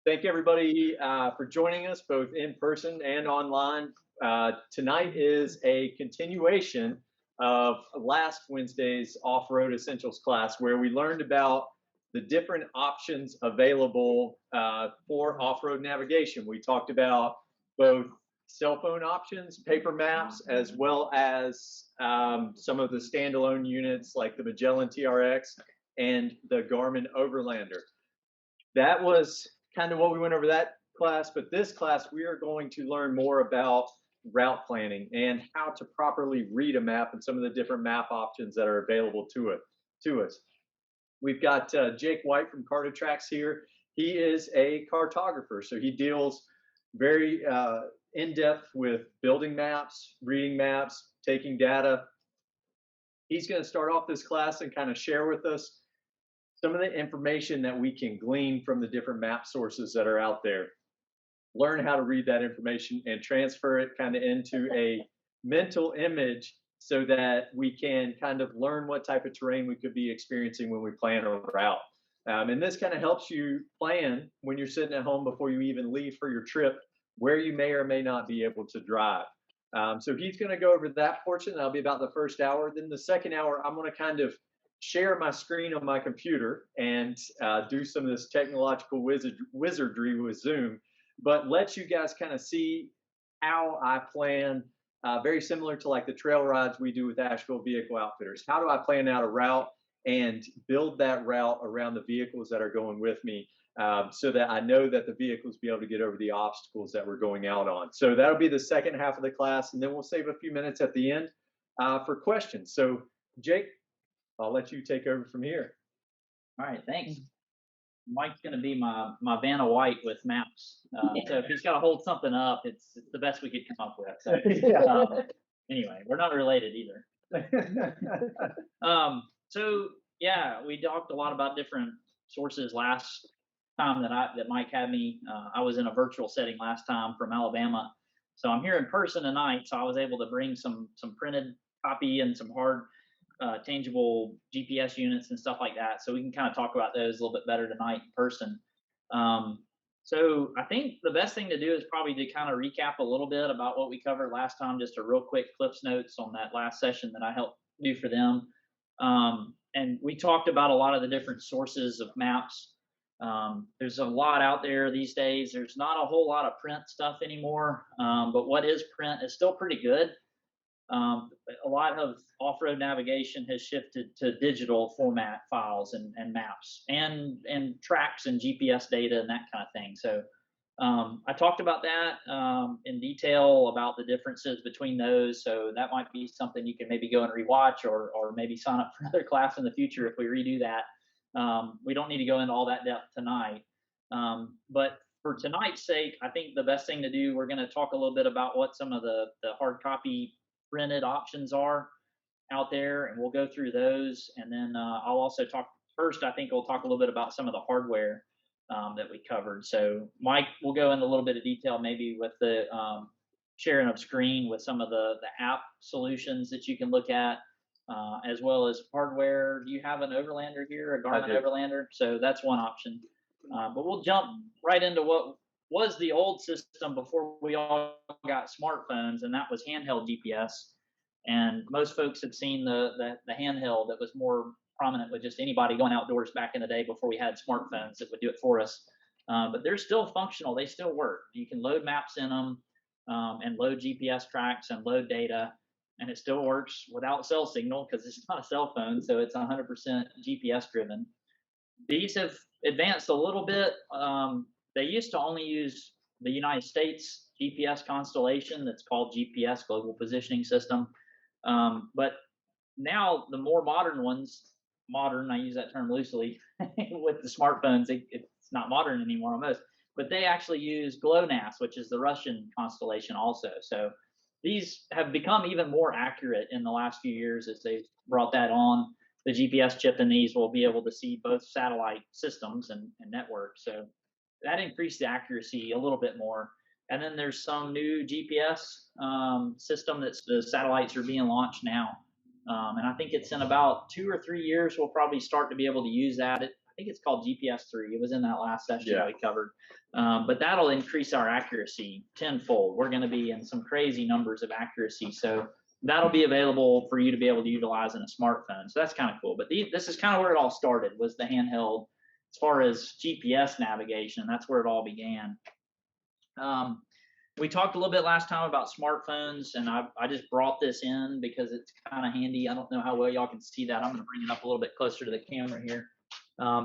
Thank everybody for joining us both in person and online. Tonight is a continuation of last Wednesday's off-road essentials class where we learned about the different options available for off-road navigation. We talked about both cell phone options, paper maps, as well as some of the standalone units like the Magellan TRX and the Garmin Overlander. That was kind of what we went over that class, but this class we are going to learn more about route planning and how to properly read a map and some of the different map options that are available to us. We've got Jake White from Cartotrax here. He is a cartographer, so he deals very in-depth with building maps, reading maps, taking data. He's going to start off this class and kind of share with us some of the information that we can glean from the different map sources that are out there. Learn how to read that information and transfer it kind of into a mental image so that we can kind of learn what type of terrain we could be experiencing when we plan a route. And this kind of helps you plan when you're sitting at home before you even leave for your trip, where you may or may not be able to drive. So he's going to go over that portion. That'll be about the first hour. Then the second hour, I'm going to kind of share my screen on my computer and do some of this technological wizardry with Zoom, but let you guys kind of see how I plan, very similar to like the trail rides we do with Asheville Vehicle Outfitters. How do I plan out a route and build that route around the vehicles that are going with me so that I know that the vehicles be able to get over the obstacles that we're going out on. So that'll be the second half of the class, and then we'll save a few minutes at the end for questions. So Jake, I'll let you take over from here. All right, thanks. Mike's going to be my Vanna White with maps. So if he's got to hold something up, it's the best we could come up with. So, anyway, we're not related either. So yeah, we talked a lot about different sources last time that Mike had me. I was in a virtual setting last time from Alabama, so I'm here in person tonight. So I was able to bring some printed copy and some hard tangible GPS units and stuff like that. So we can kind of talk about those a little bit better tonight in person. So I think the best thing to do is probably to kind of recap a little bit about what we covered last time, just a real quick Cliff's Notes on that last session that I helped do for them. And we talked about a lot of the different sources of maps. There's a lot out there these days. There's not a whole lot of print stuff anymore, but what is print is still pretty good. A lot of off-road navigation has shifted to digital format files and maps and tracks and GPS data and that kind of thing. So I talked about that in detail about the differences between those. So that might be something you can maybe go and rewatch or maybe sign up for another class in the future if we redo that. We don't need to go into all that depth tonight. But for tonight's sake, I think the best thing to do, we're going to talk a little bit about what some of the hard copy printed options are out there, and we'll go through those. And then I'll also talk first, I think we'll talk a little bit about some of the hardware that we covered. So Mike will go into a little bit of detail maybe with the sharing of screen with some of the app solutions that you can look at, as well as hardware. Do you have an Overlander here, a Garmin Overlander? So that's one option. But we'll jump right into what was the old system before we all got smartphones, and that was handheld GPS. And most folks have seen the handheld that was more prominent with just anybody going outdoors back in the day before we had smartphones that would do it for us. But they're still functional. They still work. You can load maps in them and load GPS tracks and load data, and it still works without cell signal because it's not a cell phone, so it's 100% GPS driven. These have advanced a little bit. They used to only use the United States GPS constellation that's called GPS, Global Positioning System. But now the more modern ones, I use that term loosely, with the smartphones, it's not modern anymore almost, but they actually use GLONASS, which is the Russian constellation also. So these have become even more accurate in the last few years as they've brought that on. The GPS chip in these will be able to see both satellite systems and networks. So that increased the accuracy a little bit more. And then there's some new GPS system that the satellites are being launched now. And I think it's in about 2 or 3 years, we'll probably start to be able to use that. think it's called GPS-3. It was in that last session Yeah. that we covered. But that'll increase our accuracy tenfold. We're going to be in some crazy numbers of accuracy. So that'll be available for you to be able to utilize in a smartphone. So that's kind of cool. But this is kind of where it all started, was the handheld. As far as GPS navigation, that's where it all began. We talked a little bit last time about smartphones, and I just brought this in because it's kind of handy. I don't know how well y'all can see that. I'm going to bring it up a little bit closer to the camera here.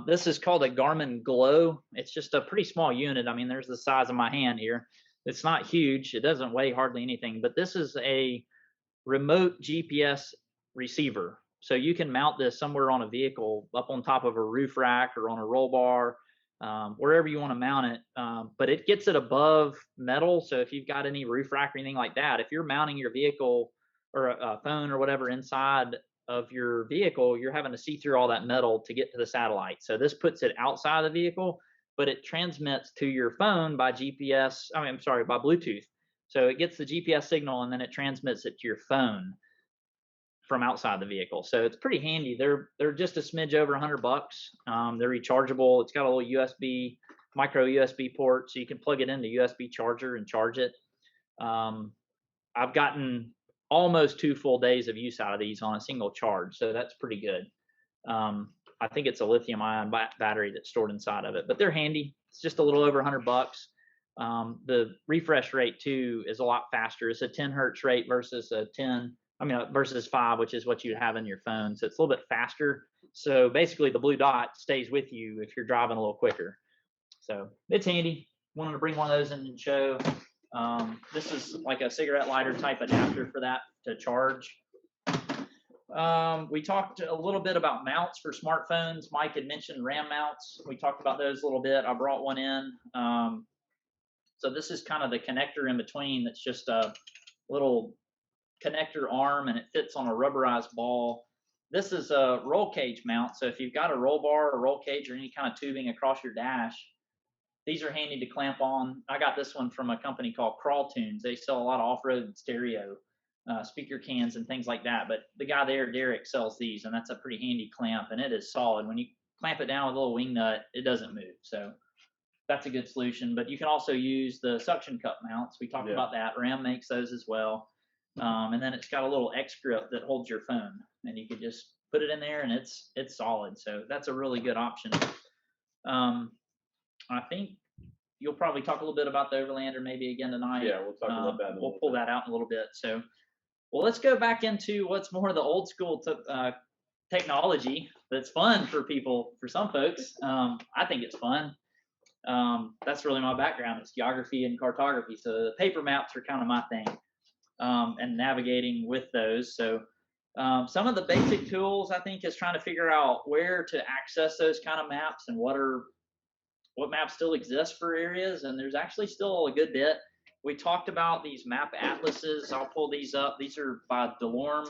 This is called a Garmin Glow. It's just a pretty small unit. I mean, there's the size of my hand here. It's not huge. It doesn't weigh hardly anything, but this is a remote GPS receiver. So you can mount this somewhere on a vehicle, up on top of a roof rack or on a roll bar, wherever you want to mount it. But it gets it above metal. So if you've got any roof rack or anything like that, if you're mounting your vehicle or a phone or whatever inside of your vehicle, you're having to see through all that metal to get to the satellite. So this puts it outside the vehicle, but it transmits to your phone by GPS. By Bluetooth. So it gets the GPS signal and then it transmits it to your phone from outside the vehicle. So it's pretty handy. They're just a smidge over $100. They're rechargeable. It's got a little micro USB port, so you can plug it into USB charger and charge it. I've gotten almost 2 full days of use out of these on a single charge, so that's pretty good. I think it's a lithium-ion battery that's stored inside of it, but they're handy. It's just a little over $100. The refresh rate too is a lot faster. It's a 10 hertz rate versus versus 5, which is what you have in your phone. So it's a little bit faster. So basically the blue dot stays with you if you're driving a little quicker. So it's handy. Wanted to bring one of those in and show. This is like a cigarette lighter type adapter for that to charge. We talked a little bit about mounts for smartphones. Mike had mentioned RAM mounts. We talked about those a little bit. I brought one in. So this is kind of the connector in between. That's just a little connector arm, and it fits on a rubberized ball. This is a roll cage mount. So if you've got a roll bar or roll cage or any kind of tubing across your dash, these are handy to clamp on. I got this one from a company called Crawl Tunes. They sell a lot of off-road stereo speaker cans and things like that. But the guy there, Derek, sells these, and that's a pretty handy clamp, and it is solid. When you clamp it down with a little wing nut, it doesn't move. So that's a good solution. But you can also use the suction cup mounts. We talked about that. RAM makes those as well. And then it's got a little X grip that holds your phone, and you could just put it in there, and it's solid. So that's a really good option. I think you'll probably talk a little bit about the Overlander maybe again tonight. Yeah, we'll talk about that. We'll pull that out in a little bit. So, well, let's go back into what's more the old school technology that's fun for people, for some folks. I think it's fun. That's really my background. It's geography and cartography. So the paper maps are kind of my thing. And navigating with those. So some of the basic tools, I think, is trying to figure out where to access those kind of maps and what maps still exist for areas. And there's actually still a good bit. We talked about these map atlases. I'll pull these up. These are by DeLorme,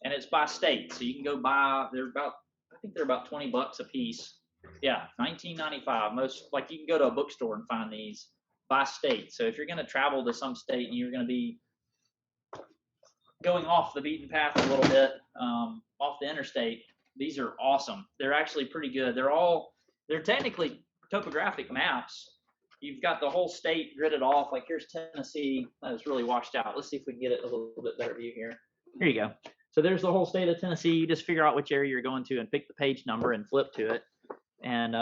and it's by state. So you can go buy, I think they're about $20 a piece. Yeah, $19.95. You can go to a bookstore and find these by state. So if you're going to travel to some state and you're going to be going off the beaten path a little bit, off the interstate, these are awesome. They're actually pretty good. They're technically topographic maps. You've got the whole state gridded off. Like here's Tennessee. That is really washed out. Let's see if we can get it a little bit better view here. Here you go. So there's the whole state of Tennessee. You just figure out which area you're going to and pick the page number and flip to it. And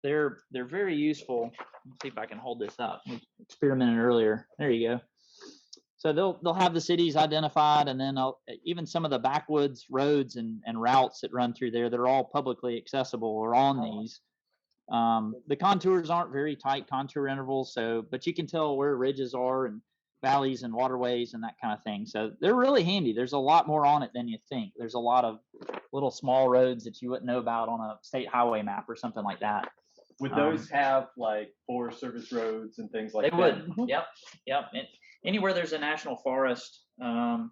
they're very useful. Let's see if I can hold this up. We experimented earlier. There you go. So they'll have the cities identified, and then even some of the backwoods roads and routes that run through there that are all publicly accessible are on these. The contours aren't very tight contour intervals, but you can tell where ridges are and valleys and waterways and that kind of thing. So they're really handy. There's a lot more on it than you think. There's a lot of little small roads that you wouldn't know about on a state highway map or something like that. Would those have like Forest Service roads and things like that? They would. Yep. Anywhere there's a national forest. There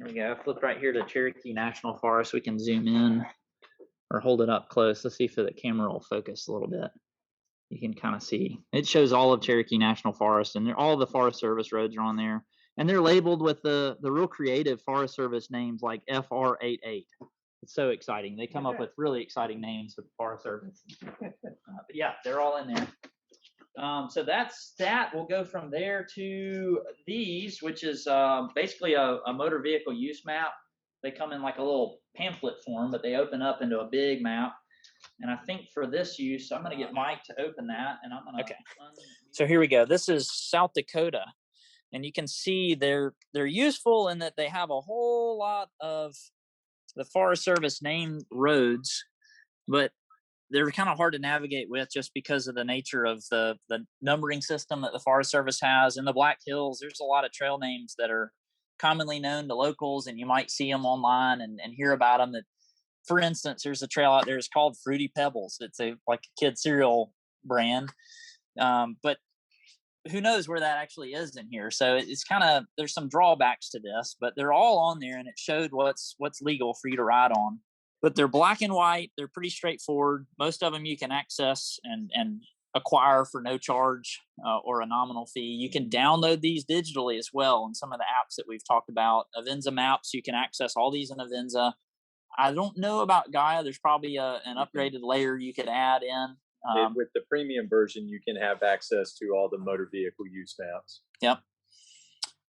we go. I flipped right here to Cherokee National Forest. We can zoom in or hold it up close. Let's see if the camera will focus a little bit. You can kind of see. It shows all of Cherokee National Forest, and all the Forest Service roads are on there. And they're labeled with the real creative Forest Service names like FR88. It's so exciting. They come up with really exciting names with the Forest Service. But yeah, they're all in there. So that's that. We'll go from there to these, which is basically a motor vehicle use map. They come in like a little pamphlet form, but they open up into a big map. And I think for this use, I'm going to get Mike to open that, and I'm going to. Okay. So here we go. This is South Dakota, and you can see they're useful in that they have a whole lot of the Forest Service named roads, but they're kind of hard to navigate with just because of the nature of the numbering system that the Forest Service has. In the Black Hills, there's a lot of trail names that are commonly known to locals, and you might see them online and hear about them. That, for instance, there's a trail out there. It's called Fruity Pebbles. It's like a kid cereal brand, but who knows where that actually is in here. So it's kind of, there's some drawbacks to this, but they're all on there, and it showed what's legal for you to ride on. But they're black and white. They're pretty straightforward. Most of them you can access and acquire for no charge or a nominal fee. You can download these digitally as well in some of the apps that we've talked about. Avenza Maps, you can access all these in Avenza. I don't know about Gaia. There's probably an upgraded layer you could add in. With the premium version, you can have access to all the motor vehicle use maps. Yep.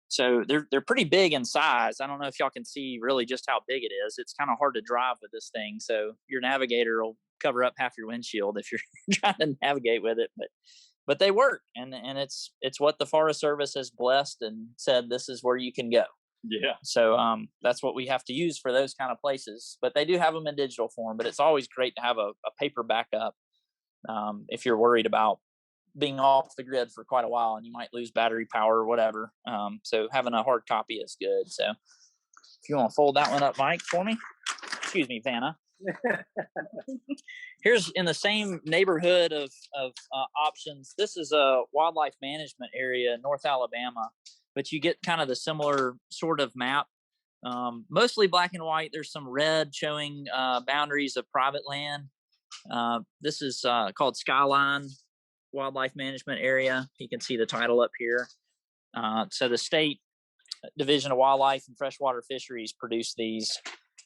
So they're pretty big in size. I don't know if y'all can see really just how big it is. It's kind of hard to drive with this thing. So your navigator will cover up half your windshield if you're trying to navigate with it. But they work, and it's what the Forest Service has blessed and said this is where you can go. Yeah. So that's what we have to use for those kind of places. But they do have them in digital form. But it's always great to have a paper backup if you're worried about being off the grid for quite a while and you might lose battery power or whatever. So having a hard copy is good. So if you want to fold that one up, Mike, for me. Excuse me, Vanna. Here's in the same neighborhood of options. This is a wildlife management area in North Alabama, but you get kind of the similar sort of map. Mostly black and white. There's some red showing boundaries of private land. This is called Skyline Wildlife Management Area. You can see the title up here. So the state Division of Wildlife and Freshwater Fisheries produce these,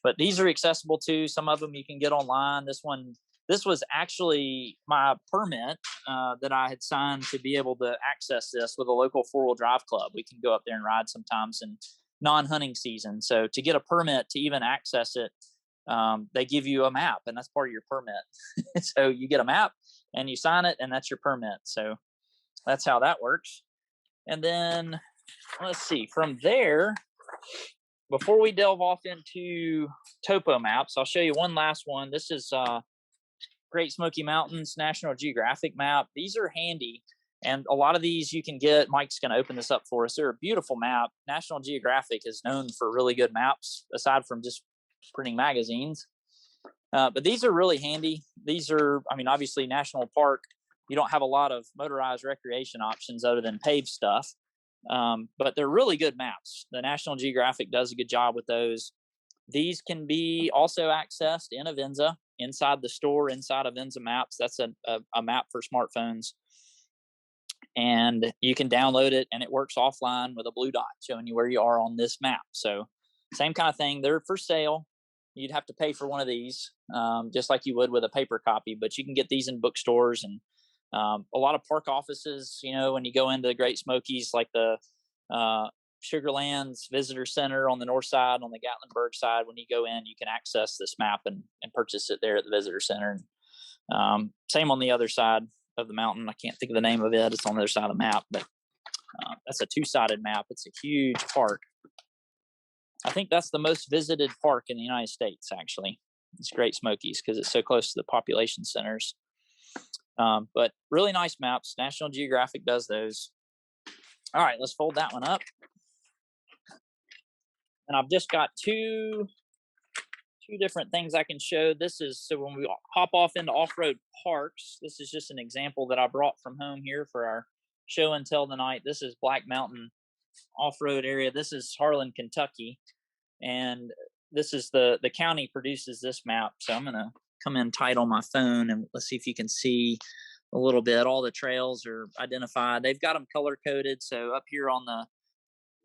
but these are accessible too. Some of them you can get online. This was actually my permit that I had signed to be able to access this with a local 4-wheel drive club. We can go up there and ride sometimes in non-hunting season. So to get a permit to even access it, they give you a map, and that's part of your permit. So you get a map and you sign it, and that's your permit. So that's how that works. And then let's see, from there, before we delve off into topo maps, I'll show you one last one. This is Great Smoky Mountains National Geographic map. These are handy, and a lot of these you can get. Mike's going to open this up for us. They're a beautiful map. National Geographic is known for really good maps, aside from just printing magazines. But these are really handy. These are, I mean, obviously national park, you don't have a lot of motorized recreation options other than paved stuff. But they're really good maps. The National Geographic does a good job with those. These can be also accessed in Avenza, inside the store, inside Avenza Maps. That's a map for smartphones. And you can download it, and it works offline with a blue dot showing you where you are on this map. So same kind of thing. They're for sale. You'd have to pay for one of these, just like you would with a paper copy, but you can get these in bookstores and a lot of park offices. You know, when you go into the Great Smokies, like the Sugarlands Visitor Center on the north side, on the Gatlinburg side, when you go in, you can access this map and purchase it there at the Visitor Center. Same on the other side of the mountain. I can't think of the name of it. It's on the other side of the map, but that's a two-sided map. It's a huge park. I think that's the most visited park in the United States, actually. It's Great Smokies because it's so close to the population centers. But really nice maps. National Geographic does those. All right, let's fold that one up. And I've just got two different things I can show. This is, so when we hop off into off-road parks, this is just an example that I brought from home here for our show and tell tonight. This is Black Mountain off-road area. This is Harlan, Kentucky. And this is the county produces this map. So I'm going to come in tight on my phone and let's see if you can see a little bit. All the trails are identified. They've got them color coded. So up here on the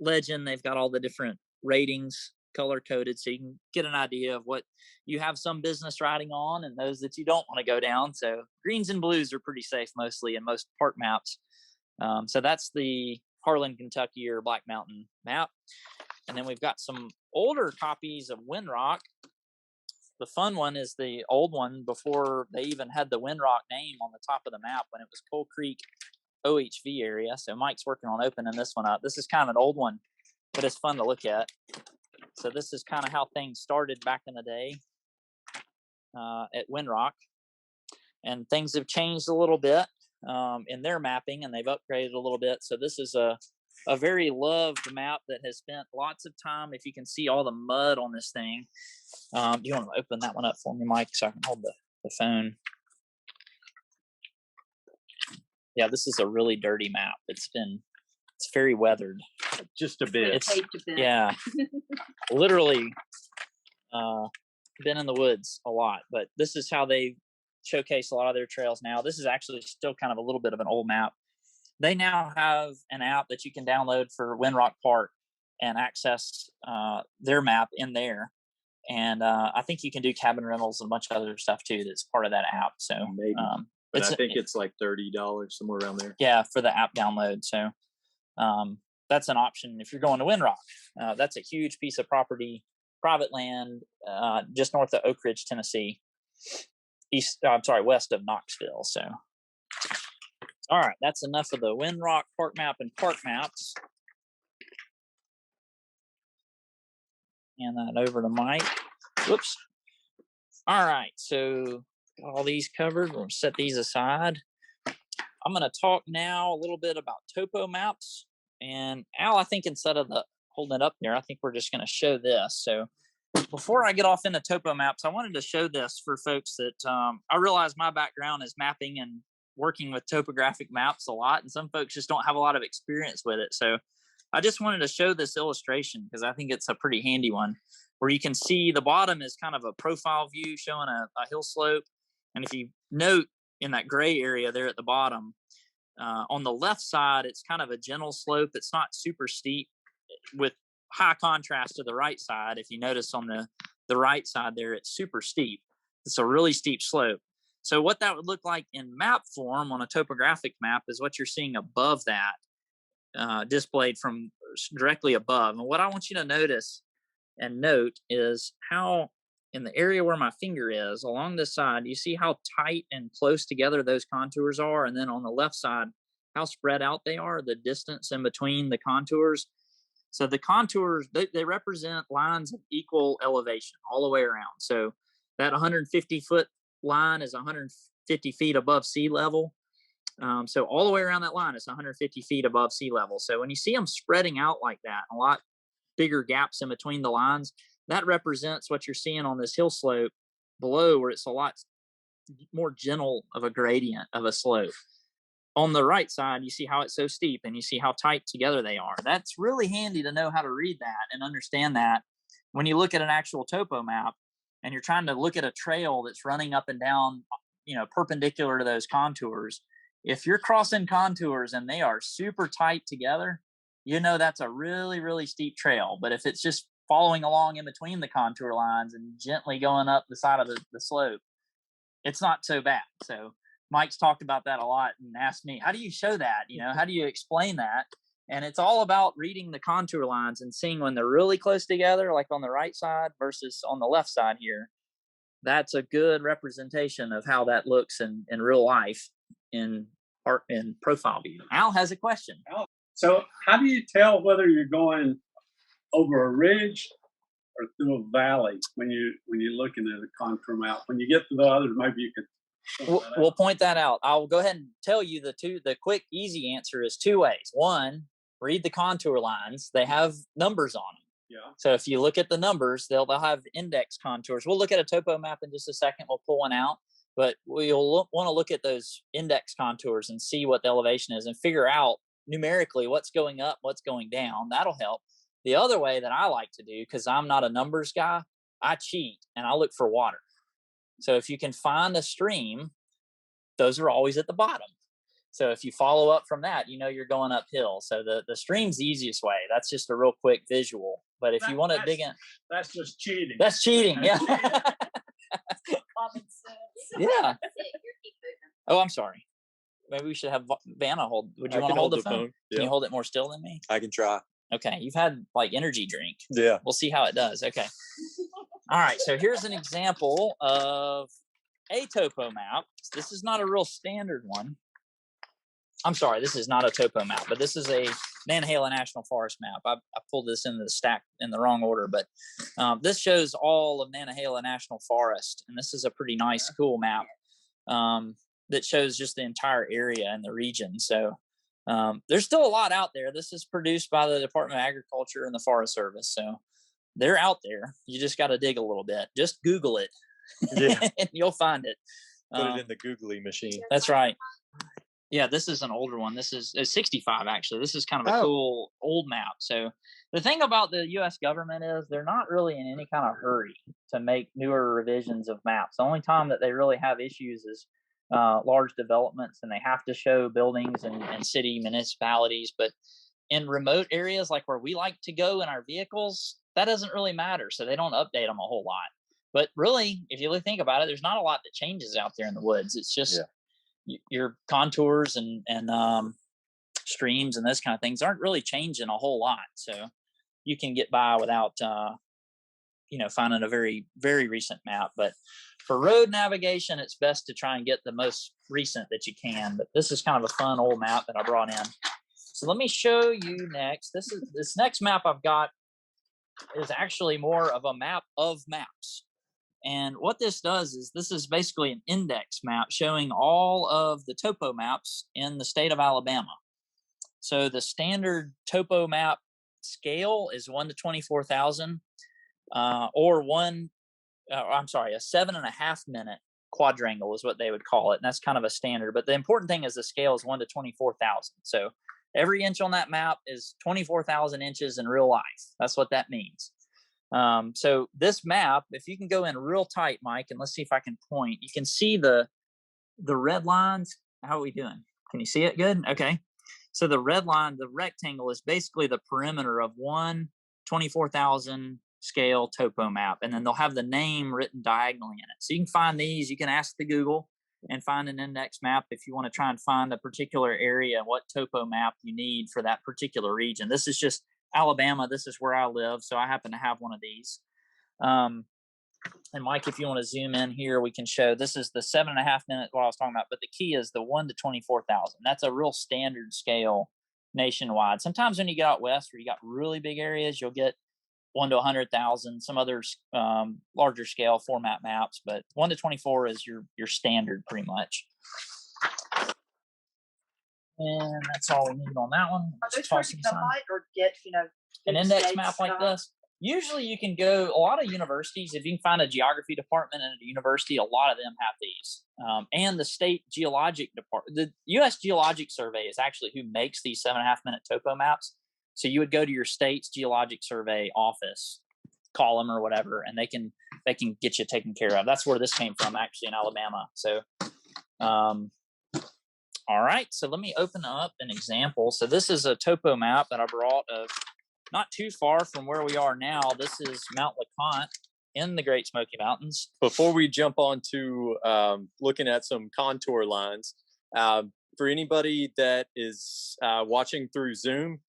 legend, they've got all the different ratings color coded so you can get an idea of what you have some business riding on and those that you don't want to go down. So greens and blues are pretty safe mostly in most park maps. So that's the Harlan, Kentucky or Black Mountain map. And then we've got some older copies of Windrock. The fun one is the old one before they even had the Windrock name on the top of the map when it was Coal Creek OHV area. So Mike's working on opening this one up. This is kind of an old one, but it's fun to look at. So this is kind of how things started back in the day at Windrock. And things have changed a little bit in their mapping, and they've upgraded a little bit. So this is a very loved map that has spent lots of time. If you can see all the mud on this thing. Do you want to open that one up for me, Mike, so I can hold the phone? Yeah, this is a really dirty map. It's very weathered. Just a bit. Yeah, literally been in the woods a lot. But this is how they showcase a lot of their trails now. This is actually still kind of a little bit of an old map. They now have an app that you can download for Windrock Park and access their map in there. And I think you can do cabin rentals and a bunch of other stuff too that's part of that app. So maybe. But I think it's like $30, somewhere around there. Yeah, for the app download. So that's an option if you're going to Windrock. That's a huge piece of property, private land, just north of Oak Ridge, Tennessee. West of Knoxville. So, all right, that's enough of the Windrock Park map and park maps. Hand that over to Mike. Whoops. All right, so got all these covered. We'll set these aside. I'm going to talk now a little bit about topo maps. And Al, I think instead of holding it up there, I think we're just going to show this. So before I get off into topo maps, I wanted to show this for folks that I realize my background is mapping and working with topographic maps a lot, and some folks just don't have a lot of experience with it. So I just wanted to show this illustration because I think it's a pretty handy one, where you can see the bottom is kind of a profile view showing a hill slope. And if you note in that gray area there at the bottom, on the left side, it's kind of a gentle slope. It's not super steep with high contrast to the right side. If you notice on the right side there, it's super steep. It's a really steep slope. So what that would look like in map form on a topographic map is what you're seeing above that, displayed from directly above. And what I want you to notice and note is how in the area where my finger is along this side, you see how tight and close together those contours are. And then on the left side, how spread out they are, the distance in between the contours. So the contours, they represent lines of equal elevation all the way around. So that 150-foot line is 150 feet above sea level. So all the way around that line is 150 feet above sea level. So when you see them spreading out like that, a lot bigger gaps in between the lines, that represents what you're seeing on this hill slope below, where it's a lot more gentle of a gradient of a slope. On the right side, you see how it's so steep and you see how tight together they are. That's really handy to know how to read that and understand that when you look at an actual topo map and you're trying to look at a trail that's running up and down, perpendicular to those contours. If you're crossing contours and they are super tight together, that's a really, really steep trail. But if it's just following along in between the contour lines and gently going up the side of the slope, it's not so bad. So Mike's talked about that a lot and asked me, how do you show that? How do you explain that? And it's all about reading the contour lines and seeing when they're really close together, like on the right side versus on the left side here. That's a good representation of how that looks in real life in profile view. Al has a question. So how do you tell whether you're going over a ridge or through a valley when you're looking at a contour map? When you get to the others, maybe you could. We'll point that out. I'll go ahead and tell you the quick, easy answer is two ways. One, read the contour lines. They have numbers on them. Yeah. So if you look at the numbers, they'll have index contours. We'll look at a topo map in just a second. We'll pull one out, but we'll want to look at those index contours and see what the elevation is and figure out numerically what's going up, what's going down. That'll help. The other way that I like to do, because I'm not a numbers guy, I cheat and I look for water. So if you can find a stream, those are always at the bottom. So if you follow up from that, you're going uphill. So the stream's the easiest way. That's just a real quick visual. But if you want to dig in, that's just cheating. that's cheating. Yeah. Common sense. Yeah. You're keep moving. Oh, I'm sorry. Maybe we should have Vanna hold. Would you I want to can hold the phone? Yeah. Can you hold it more still than me? I can try. Okay. You've had like energy drink. Yeah. We'll see how it does. Okay. All right. So here's an example of a topo map. This is not a real standard one. I'm sorry, this is not a topo map, but this is a Nantahala National Forest map. I pulled this into the stack in the wrong order, but this shows all of Nantahala National Forest, and this is a pretty nice, cool map that shows just the entire area and the region. So there's still a lot out there. This is produced by the Department of Agriculture and the Forest Service, so they're out there. You just got to dig a little bit. Just Google it, and you'll find it. Put it in the googly machine. That's right. Yeah, this is an older one. This is 65, actually. This is kind of a cool old map. So the thing about the U.S. government is they're not really in any kind of hurry to make newer revisions of maps. The only time that they really have issues is large developments, and they have to show buildings and city municipalities. But in remote areas like where we like to go in our vehicles, that doesn't really matter. So they don't update them a whole lot. But really, if you really think about it, there's not a lot that changes out there in the woods. It's just your contours and streams and those kind of things aren't really changing a whole lot. So you can get by without, finding a very, very recent map. But for road navigation, it's best to try and get the most recent that you can. But this is kind of a fun old map that I brought in. So let me show you next. This next map I've got is actually more of a map of maps. And what this does is this is basically an index map showing all of the topo maps in the state of Alabama. So the standard topo map scale is 1 to 24,000, or a 7.5 minute quadrangle is what they would call it. And that's kind of a standard. But the important thing is the scale is 1 to 24,000. So every inch on that map is 24,000 inches in real life. That's what that means. So this map, if you can go in real tight, Mike, and let's see if I can point, you can see the red lines. How are we doing? Can you see it good? Okay. So the red line, the rectangle is basically the perimeter of one 24,000 scale topo map. And then they'll have the name written diagonally in it. So you can find these, you can ask the Google and find an index map if you want to try and find a particular area, what topo map you need for that particular region. This is just Alabama. This is where I live, so I happen to have one of these. And Mike, if you want to zoom in here, we can show this is the 7.5 minute what I was talking about, but the key is the 1 to 24,000. That's a real standard scale nationwide. Sometimes when you get out west where you got really big areas, you'll get 1 to 100,000, some others larger scale format maps, but 1 to 24 is your standard pretty much. And that's all we need on that one. Are those hard to come by or get, an index map like this? Usually you can go, a lot of universities, if you can find a geography department at a university, a lot of them have these. And the state geologic department, the U.S. Geologic Survey is actually who makes these 7.5 minute topo maps. So you would go to your state's geologic survey office, call them or whatever, and they can get you taken care of. That's where this came from, actually, in Alabama. So, all right, so let me open up an example. So this is a topo map that I brought of not too far from where we are now. This is Mount LeConte in the Great Smoky Mountains. Before we jump on to looking at some contour lines, for anybody that is watching through Zoom,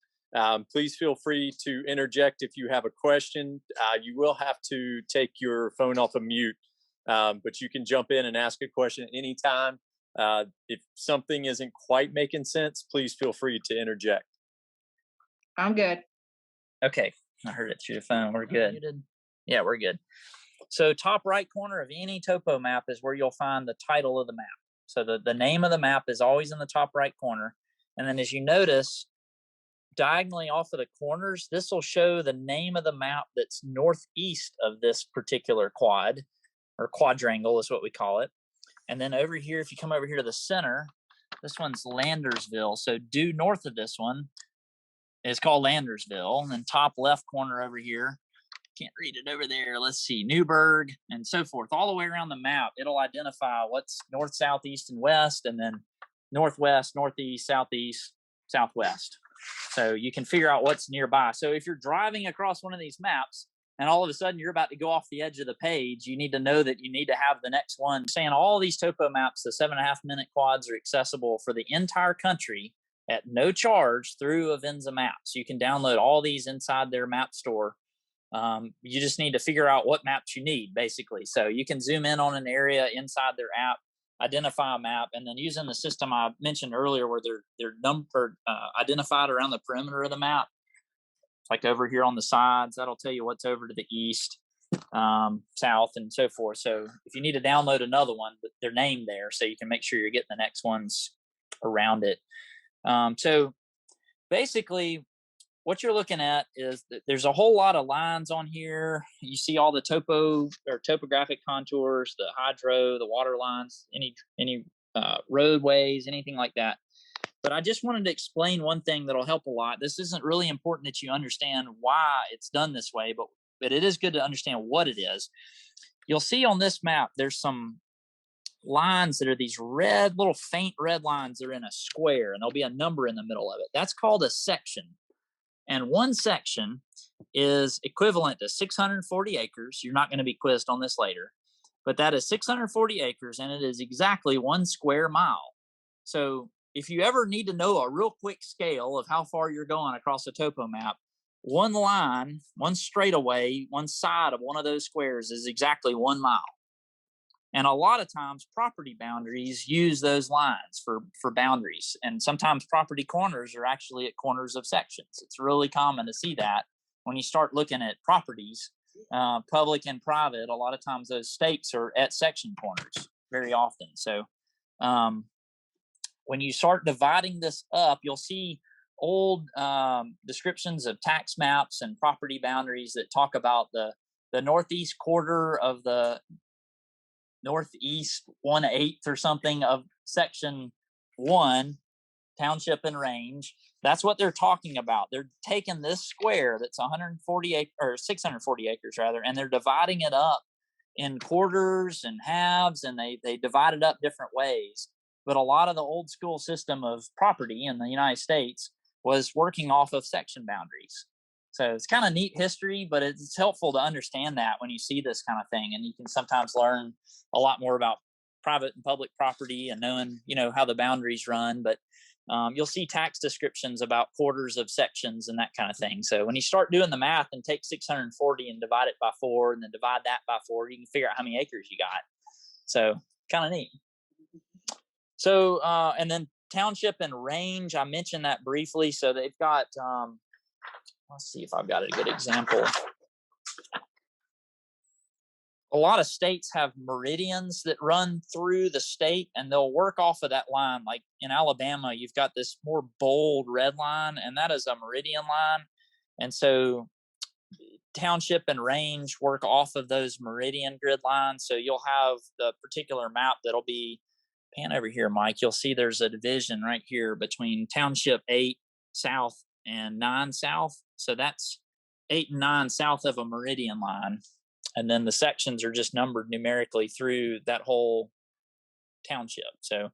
please feel free to interject if you have a question. You will have to take your phone off of mute, but you can jump in and ask a question at any time. If something isn't quite making sense, please feel free to interject. I'm good. Okay, I heard it through the phone. We're good. Yeah, we're good. So top right corner of any topo map is where you'll find the title of the map. So the name of the map is always in the top right corner. And then as you notice, diagonally off of the corners, this will show the name of the map that's northeast of this particular quad, or quadrangle is what we call it. And then over here, if you come over here to the center, this one's Landersville. So due north of this one is called Landersville. And then top left corner over here, can't read it over there. Let's see, Newburgh and so forth. All the way around the map, it'll identify what's north, south, east, and west. And then northwest, northeast, southeast, southwest. So you can figure out what's nearby. So if you're driving across one of these maps and all of a sudden you're about to go off the edge of the page, you need to know that you need to have the next one. Saying all these topo maps, the 7.5 minute quads, are accessible for the entire country at no charge through Avenza Maps. You can download all these inside their map store. You just need to figure out what maps you need, basically. So you can zoom in on an area inside their app, identify a map, and then using the system I mentioned earlier where they're numbered, identified around the perimeter of the map, like over here on the sides, that'll tell you what's over to the east, south, and so forth. So if you need to download another one, they're named there, so you can make sure you're getting the next ones around it. So basically, what you're looking at is that there's a whole lot of lines on here. You see all the topographic contours, the hydro, the water lines, any roadways, anything like that. But I just wanted to explain one thing that'll help a lot. This isn't really important that you understand why it's done this way, but it is good to understand what it is. You'll see on this map, there's some lines that are these red, little faint red lines that are in a square, and there'll be a number in the middle of it. That's called a section. And one section is equivalent to 640 acres. You're not going to be quizzed on this later, but that is 640 acres, and it is exactly 1 square mile. So if you ever need to know a real quick scale of how far you're going across a topo map, one line, one straightaway, one side of one of those squares is exactly 1 mile. And a lot of times property boundaries use those lines for boundaries. And sometimes property corners are actually at corners of sections. It's really common to see that when you start looking at properties, public and private. A lot of times those stakes are at section corners very often. So when you start dividing this up, you'll see old descriptions of tax maps and property boundaries that talk about the northeast quarter of the northeast 1/8 or something of section 1, township and range. That's what they're talking about. They're taking this square that's 640 acres rather, and they're dividing it up in quarters and halves, and they divide it up different ways. But a lot of the old school system of property in the United States was working off of section boundaries. So it's kind of neat history, but it's helpful to understand that when you see this kind of thing, and you can sometimes learn a lot more about private and public property and knowing, how the boundaries run. But you'll see tax descriptions about quarters of sections and that kind of thing. So when you start doing the math and take 640 and divide it by 4 and then divide that by 4, you can figure out how many acres you got. So kind of neat. So, and then township and range, I mentioned that briefly. So they've got, let's see if I've got a good example. A lot of states have meridians that run through the state, and they'll work off of that line. Like in Alabama, you've got this more bold red line, and that is a meridian line. And so township and range work off of those meridian grid lines. So you'll have the particular map that'll be, pan over here, Mike, you'll see there's a division right here between township 8 south and 9 south. So that's 8 and 9 south of a meridian line. And then the sections are just numbered numerically through that whole township. So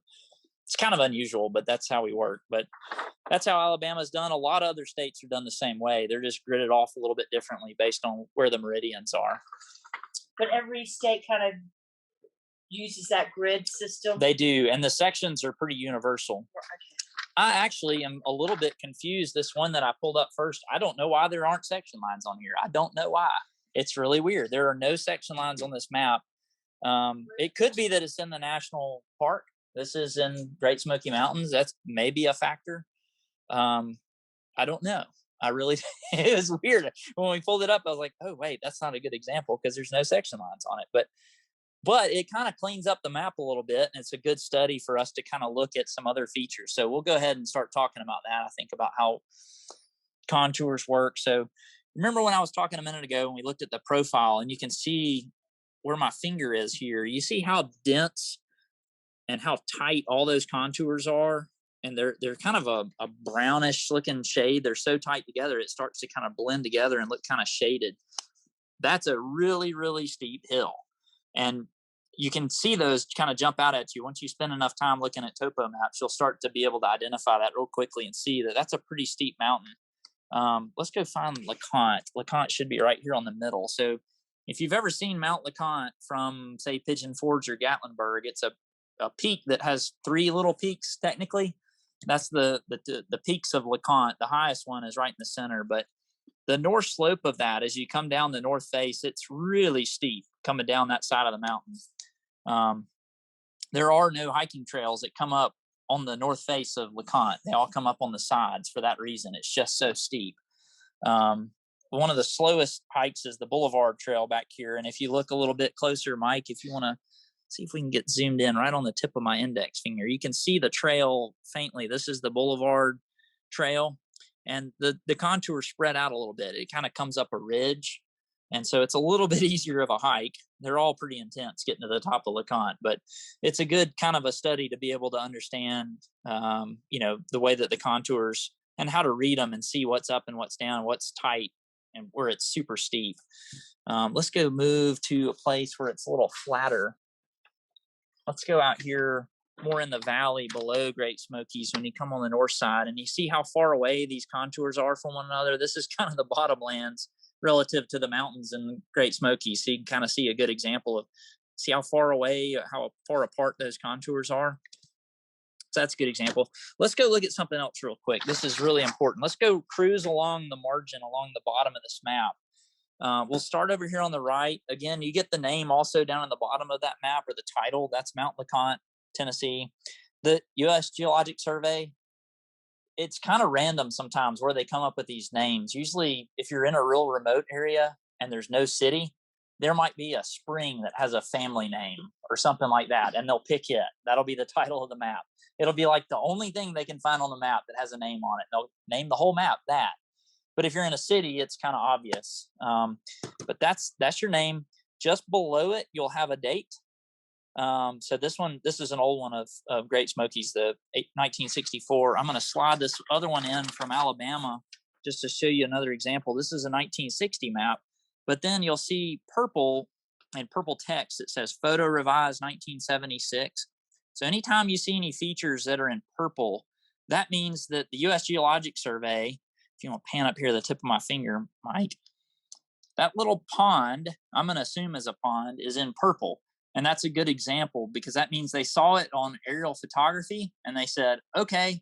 it's kind of unusual, but that's how we work. But that's how Alabama's done. A lot of other states are done the same way. They're just gridded off a little bit differently based on where the meridians are. But every state kind of uses that grid system. They do. And the sections are pretty universal. Okay. I actually am a little bit confused. This one that I pulled up first, I don't know why there aren't section lines on here. I don't know why. It's really weird. There are no section lines on this map. It could be that it's in the national park. This is in Great Smoky Mountains. That's maybe a factor. I don't know. It was weird. When we pulled it up, I was like, oh, wait, that's not a good example because there's no section lines on it. But it kind of cleans up the map a little bit, and it's a good study for us to kind of look at some other features. So we'll go ahead and start talking about that. I think about how contours work. So remember when I was talking a minute ago and we looked at the profile, and you can see where my finger is here. You see how dense and how tight all those contours are, and they're kind of a brownish looking shade. They're so tight together it starts to kind of blend together and look kind of shaded. That's a really, really steep hill. And you can see those kind of jump out at you. Once you spend enough time looking at topo maps, you'll start to be able to identify that real quickly and see that that's a pretty steep mountain. Let's go find LeConte. LeConte should be right here on the middle. So if you've ever seen Mount LeConte from, say, Pigeon Forge or Gatlinburg, it's a peak that has 3 little peaks technically. That's the peaks of LeConte. The highest one is right in the center, but the north slope of that, as you come down the north face, it's really steep coming down that side of the mountain. There are no hiking trails that come up on the north face of LeConte. They all come up on the sides for that reason. It's just so steep. One of the slowest hikes is the Boulevard Trail back here. And if you look a little bit closer, Mike, if you want to see if we can get zoomed in right on the tip of my index finger, you can see the trail faintly. This is the Boulevard Trail, and the contours spread out a little bit. It kind of comes up a ridge, and so it's a little bit easier of a hike. They're all pretty intense getting to the top of LeConte, but it's a good kind of a study to be able to understand, the way that the contours and how to read them and see what's up and what's down, what's tight and where it's super steep. Let's go move to a place where it's a little flatter. Let's go out here more in the valley below Great Smokies when you come on the north side, and you see how far away these contours are from one another. This is kind of the bottomlands relative to the mountains in Great Smokies. So you can kind of see a good example of, see how far away, how far apart those contours are. So that's a good example. Let's go look at something else real quick. This is really important. Let's go cruise along the margin, along the bottom of this map. We'll start over here on the right. Again, you get the name also down on the bottom of that map, or the title. That's Mount LeConte, Tennessee. The U.S. Geologic Survey, it's kind of random sometimes where they come up with these names. Usually, if you're in a real remote area and there's no city, there might be a spring that has a family name or something like that, and they'll pick it. That'll be the title of the map. It'll be like the only thing they can find on the map that has a name on it. They'll name the whole map that. But if you're in a city, it's kind of obvious. But that's your name. Just below it, you'll have a date. So this is an old one of Great Smokies, the 1964. I'm going to slide this other one in from Alabama just to show you another example. This is a 1960 map, but then you'll see purple, in purple text, it says photo revised 1976. So anytime you see any features that are in purple, that means that the U.S. Geologic Survey, if you want to pan up here to the tip of my finger, Mike, that little pond, I'm going to assume is a pond, is in purple. And that's a good example because that means they saw it on aerial photography and they said, okay,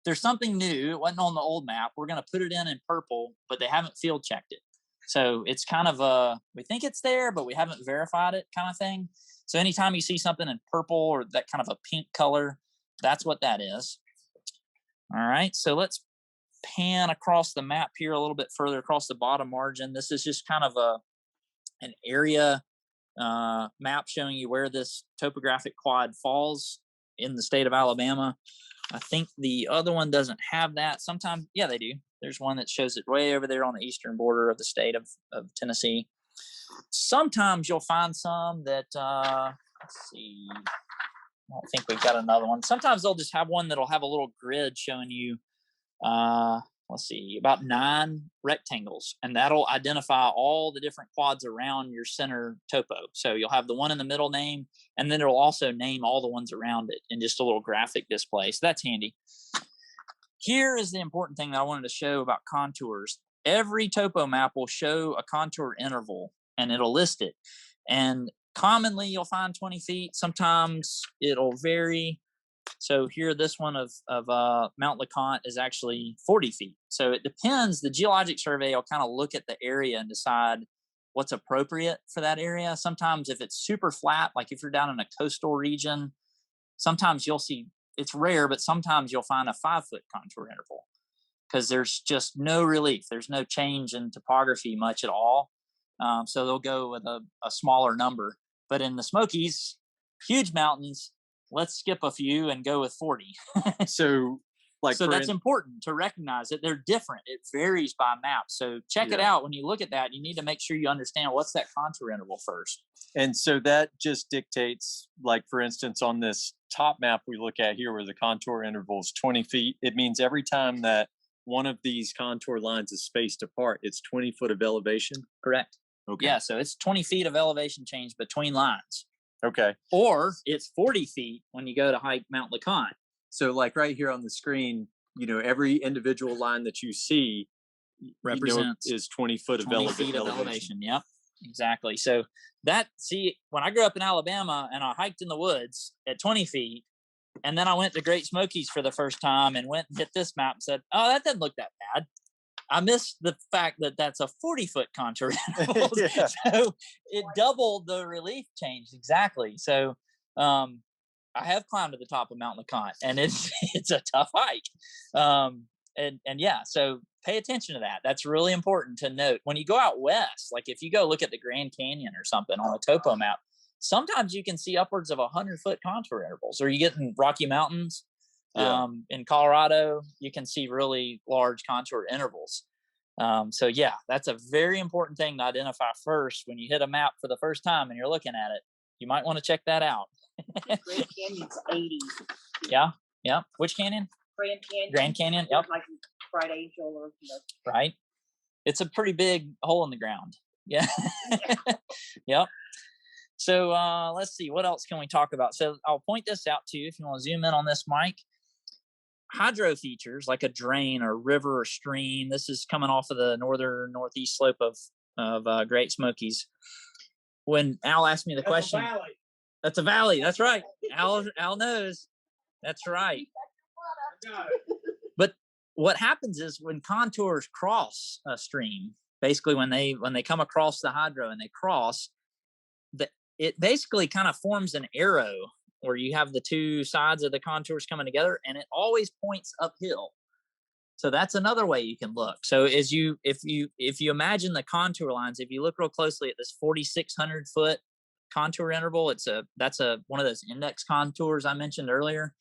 there's something new. It wasn't on the old map. We're going to put it in purple, but they haven't field checked it. So it's kind of we think it's there, but we haven't verified it kind of thing. So anytime you see something in purple or that kind of a pink color, that's what that is. All right, so let's pan across the map here a little bit further across the bottom margin. This is just kind of an area map showing you where this topographic quad falls in the state of Alabama. I think the other one doesn't have that. Sometimes, yeah, they do. There's one that shows it way over there on the eastern border of the state of Tennessee. Sometimes you'll find some that, let's see, I don't think we've got another one. Sometimes they'll just have one that'll have a little grid showing you, let's see, about 9 rectangles, and that'll identify all the different quads around your center topo. So you'll have the one in the middle name, and then it'll also name all the ones around it in just a little graphic display. So that's handy. Here is the important thing that I wanted to show about contours. Every topo map will show a contour interval, and it'll list it. And commonly you'll find 20 feet. Sometimes it'll vary. So here, this one of Mount LeConte is actually 40 feet. So it depends. The Geologic Survey will kind of look at the area and decide what's appropriate for that area. Sometimes if it's super flat, like if you're down in a coastal region, sometimes you'll see, it's rare, but sometimes you'll find a 5-foot contour interval because there's just no relief. There's no change in topography much at all. So they'll go with a smaller number. But in the Smokies, huge mountains, let's skip a few and go with 40. So that's important to recognize that they're different. It varies by map. So check it out. When you look at that, you need to make sure you understand what's that contour interval first. And so that just dictates, like, for instance, on this top map we look at here where the contour interval is 20 feet, it means every time that one of these contour lines is spaced apart, it's 20 foot of elevation? Correct. Okay. Yeah, so it's 20 feet of elevation change between lines. Okay. or it's 40 feet when you go to hike Mount LeConte. So like right here on the screen, every individual line that you see Represents is 20 foot of 20 feet of elevation. Yep, exactly. So when I grew up in Alabama and I hiked in the woods at 20 feet, and then I went to Great Smokies for the first time and went and hit this map and said, "Oh, that doesn't look that bad." I missed the fact that that's a 40-foot contour interval. Yeah. So it doubled the relief change. Exactly. So I have climbed to the top of Mount LeConte, and it's a tough hike. And yeah, so pay attention to that. That's really important to note. When you go out west, like if you go look at the Grand Canyon or something on a topo map, sometimes you can see upwards of 100-foot contour intervals. Or you get in Rocky Mountains in Colorado, you can see really large contour intervals. So yeah, that's a very important thing to identify first when you hit a map for the first time and you're looking at it. You might want to check that out. Grand Canyon's 80. Yeah. Which canyon? Grand Canyon. Yep. Like Bright Angel or Right. It's a pretty big hole in the ground. Yeah. Yep. So let's see, what else can we talk about? So I'll point this out to you if you want to zoom in on this, Mike. Hydro features like a drain or river or stream. This is coming off of the northeast slope of Great Smokies. When Al asked me the question, that's a valley. That's right. Al knows. That's right. But what happens is when contours cross a stream, basically when they come across the hydro and they cross, it basically kind of forms an arrow where you have the two sides of the contours coming together, and it always points uphill. So that's another way you can look. So if you imagine the contour lines, if you look real closely at this 4,600 foot contour interval, that's one of those index contours I mentioned earlier.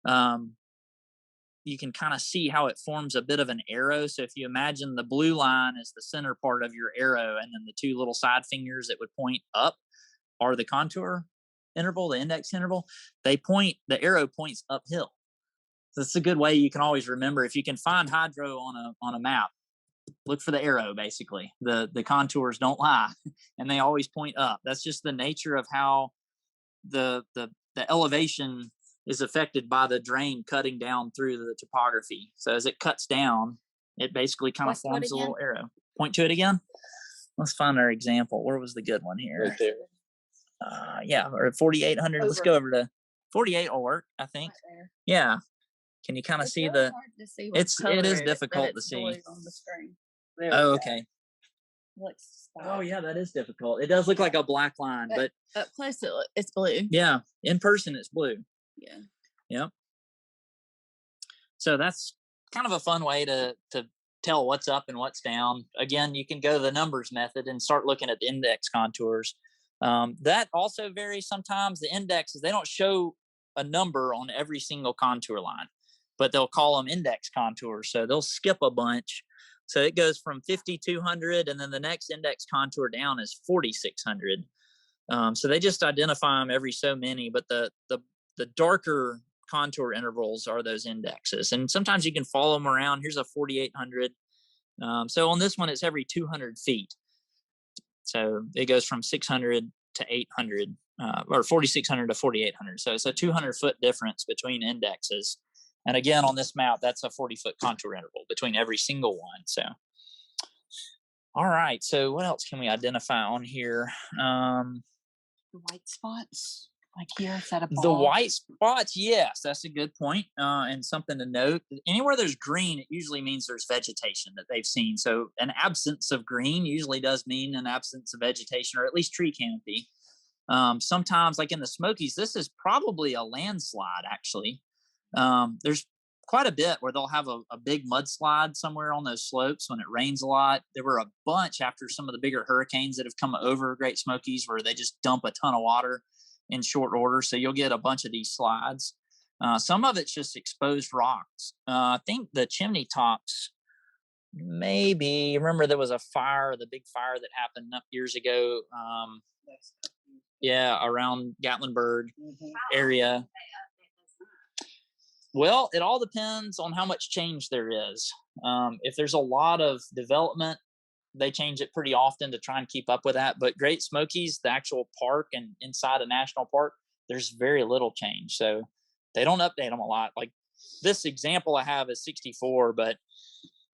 You can kind of see how it forms a bit of an arrow. So if you imagine the blue line is the center part of your arrow, and then the two little side fingers that would point up are the contour interval, the index interval. The arrow points uphill. So that's a good way you can always remember. If you can find hydro on a map, look for the arrow. Basically, the contours don't lie, and they always point up. That's just the nature of how the elevation is affected by the drain cutting down through the topography. So as it cuts down, it basically kind of forms a little arrow. Point to it again. Let's find our example. Where was the good one here? Right there. Yeah, or 4,800. Let's go over to 48 will work, I think. Right, yeah. Can you kind of see really the? hard to see It is difficult to see. On the screen. Oh, okay. Looks Oh yeah, that is difficult. It does look like a black line, but up close it's blue. Yeah, in person it's blue. Yeah. Yep. So that's kind of a fun way to tell what's up and what's down. Again, you can go the numbers method and start looking at the index contours. That also varies sometimes. The indexes, they don't show a number on every single contour line, but they'll call them index contours. So they'll skip a bunch. So it goes from 5,200, and then the next index contour down is 4,600. So they just identify them every so many, but the darker contour intervals are those indexes. And sometimes you can follow them around. Here's a 4,800. So on this one, it's every 200 feet. So it goes from 600 to 800, or 4,600 to 4,800. So it's a 200-foot difference between indexes. And again, on this map, that's a 40-foot contour interval between every single one. So, all right. So what else can we identify on here? The white spots, like here, is that a ball? The white spots, yes, that's a good point. And something to note, anywhere there's green, it usually means there's vegetation that they've seen. So an absence of green usually does mean an absence of vegetation, or at least tree canopy. Sometimes, like in the Smokies, this is probably a landslide, actually. There's quite a bit where they'll have a big mudslide somewhere on those slopes when it rains a lot. There were a bunch after some of the bigger hurricanes that have come over Great Smokies where they just dump a ton of water in short order. So you'll get a bunch of these slides. Some of it's just exposed rocks. I think the chimney tops, maybe, remember there was a fire, the big fire that happened up years ago. Around Gatlinburg area. Well, it all depends on how much change there is. If there's a lot of development they change it pretty often to try and keep up with that. But Great Smokies, the actual park and inside a national park, there's very little change. So they don't update them a lot. Like this example I have is 64, but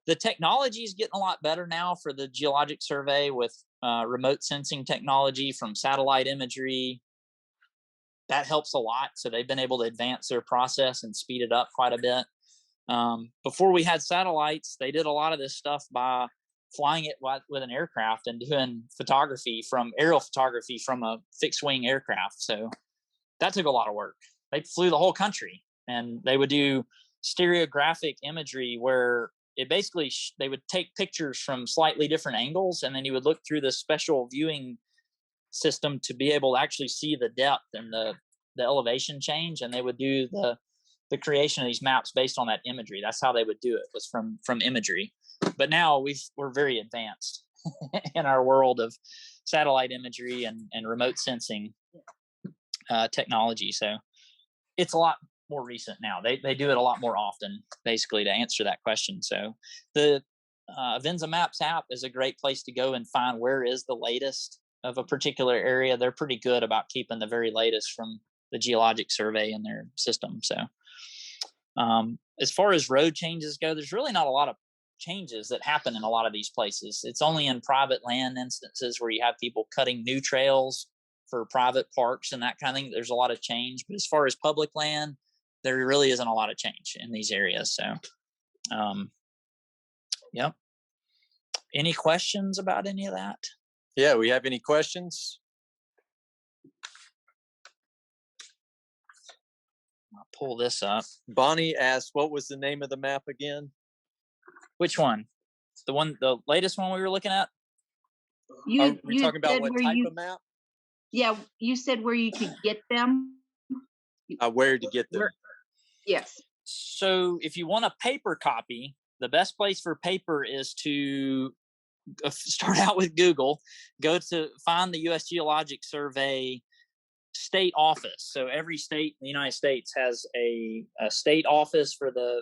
the technology is getting a lot better now for the geologic survey with remote sensing technology from satellite imagery. That helps a lot. So they've been able to advance their process and speed it up quite a bit. Before we had satellites, they did a lot of this stuff by flying it with an aircraft and doing aerial photography from a fixed wing aircraft. So that took a lot of work. They flew the whole country and they would do stereographic imagery where it basically, they would take pictures from slightly different angles, and then you would look through this special viewing system to be able to actually see the depth and the elevation change. And they would do the creation of these maps based on that imagery. That's how they would do it, was from imagery. But now we're very advanced in our world of satellite imagery and remote sensing technology. So it's a lot more recent now. They do it a lot more often, basically, to answer that question. So the Avenza Maps app is a great place to go and find where is the latest of a particular area. They're pretty good about keeping the very latest from the Geologic Survey in their system. So as far as road changes go, there's really not a lot of changes that happen in a lot of these places. It's only in private land instances where you have people cutting new trails for private parks and that kind of thing. There's a lot of change. But as far as public land, there really isn't a lot of change in these areas. So, yep. Any questions about any of that? Yeah, we have any questions? I'll pull this up. Bonnie asked, what was the name of the map again? Which one? The latest one we were looking at? Are we talking about what type of map? Yeah, you said where you could get them. Where to get them? Yes. So if you want a paper copy, the best place for paper is to start out with Google, go to find the U.S. Geologic Survey state office. So every state in the United States has a state office for the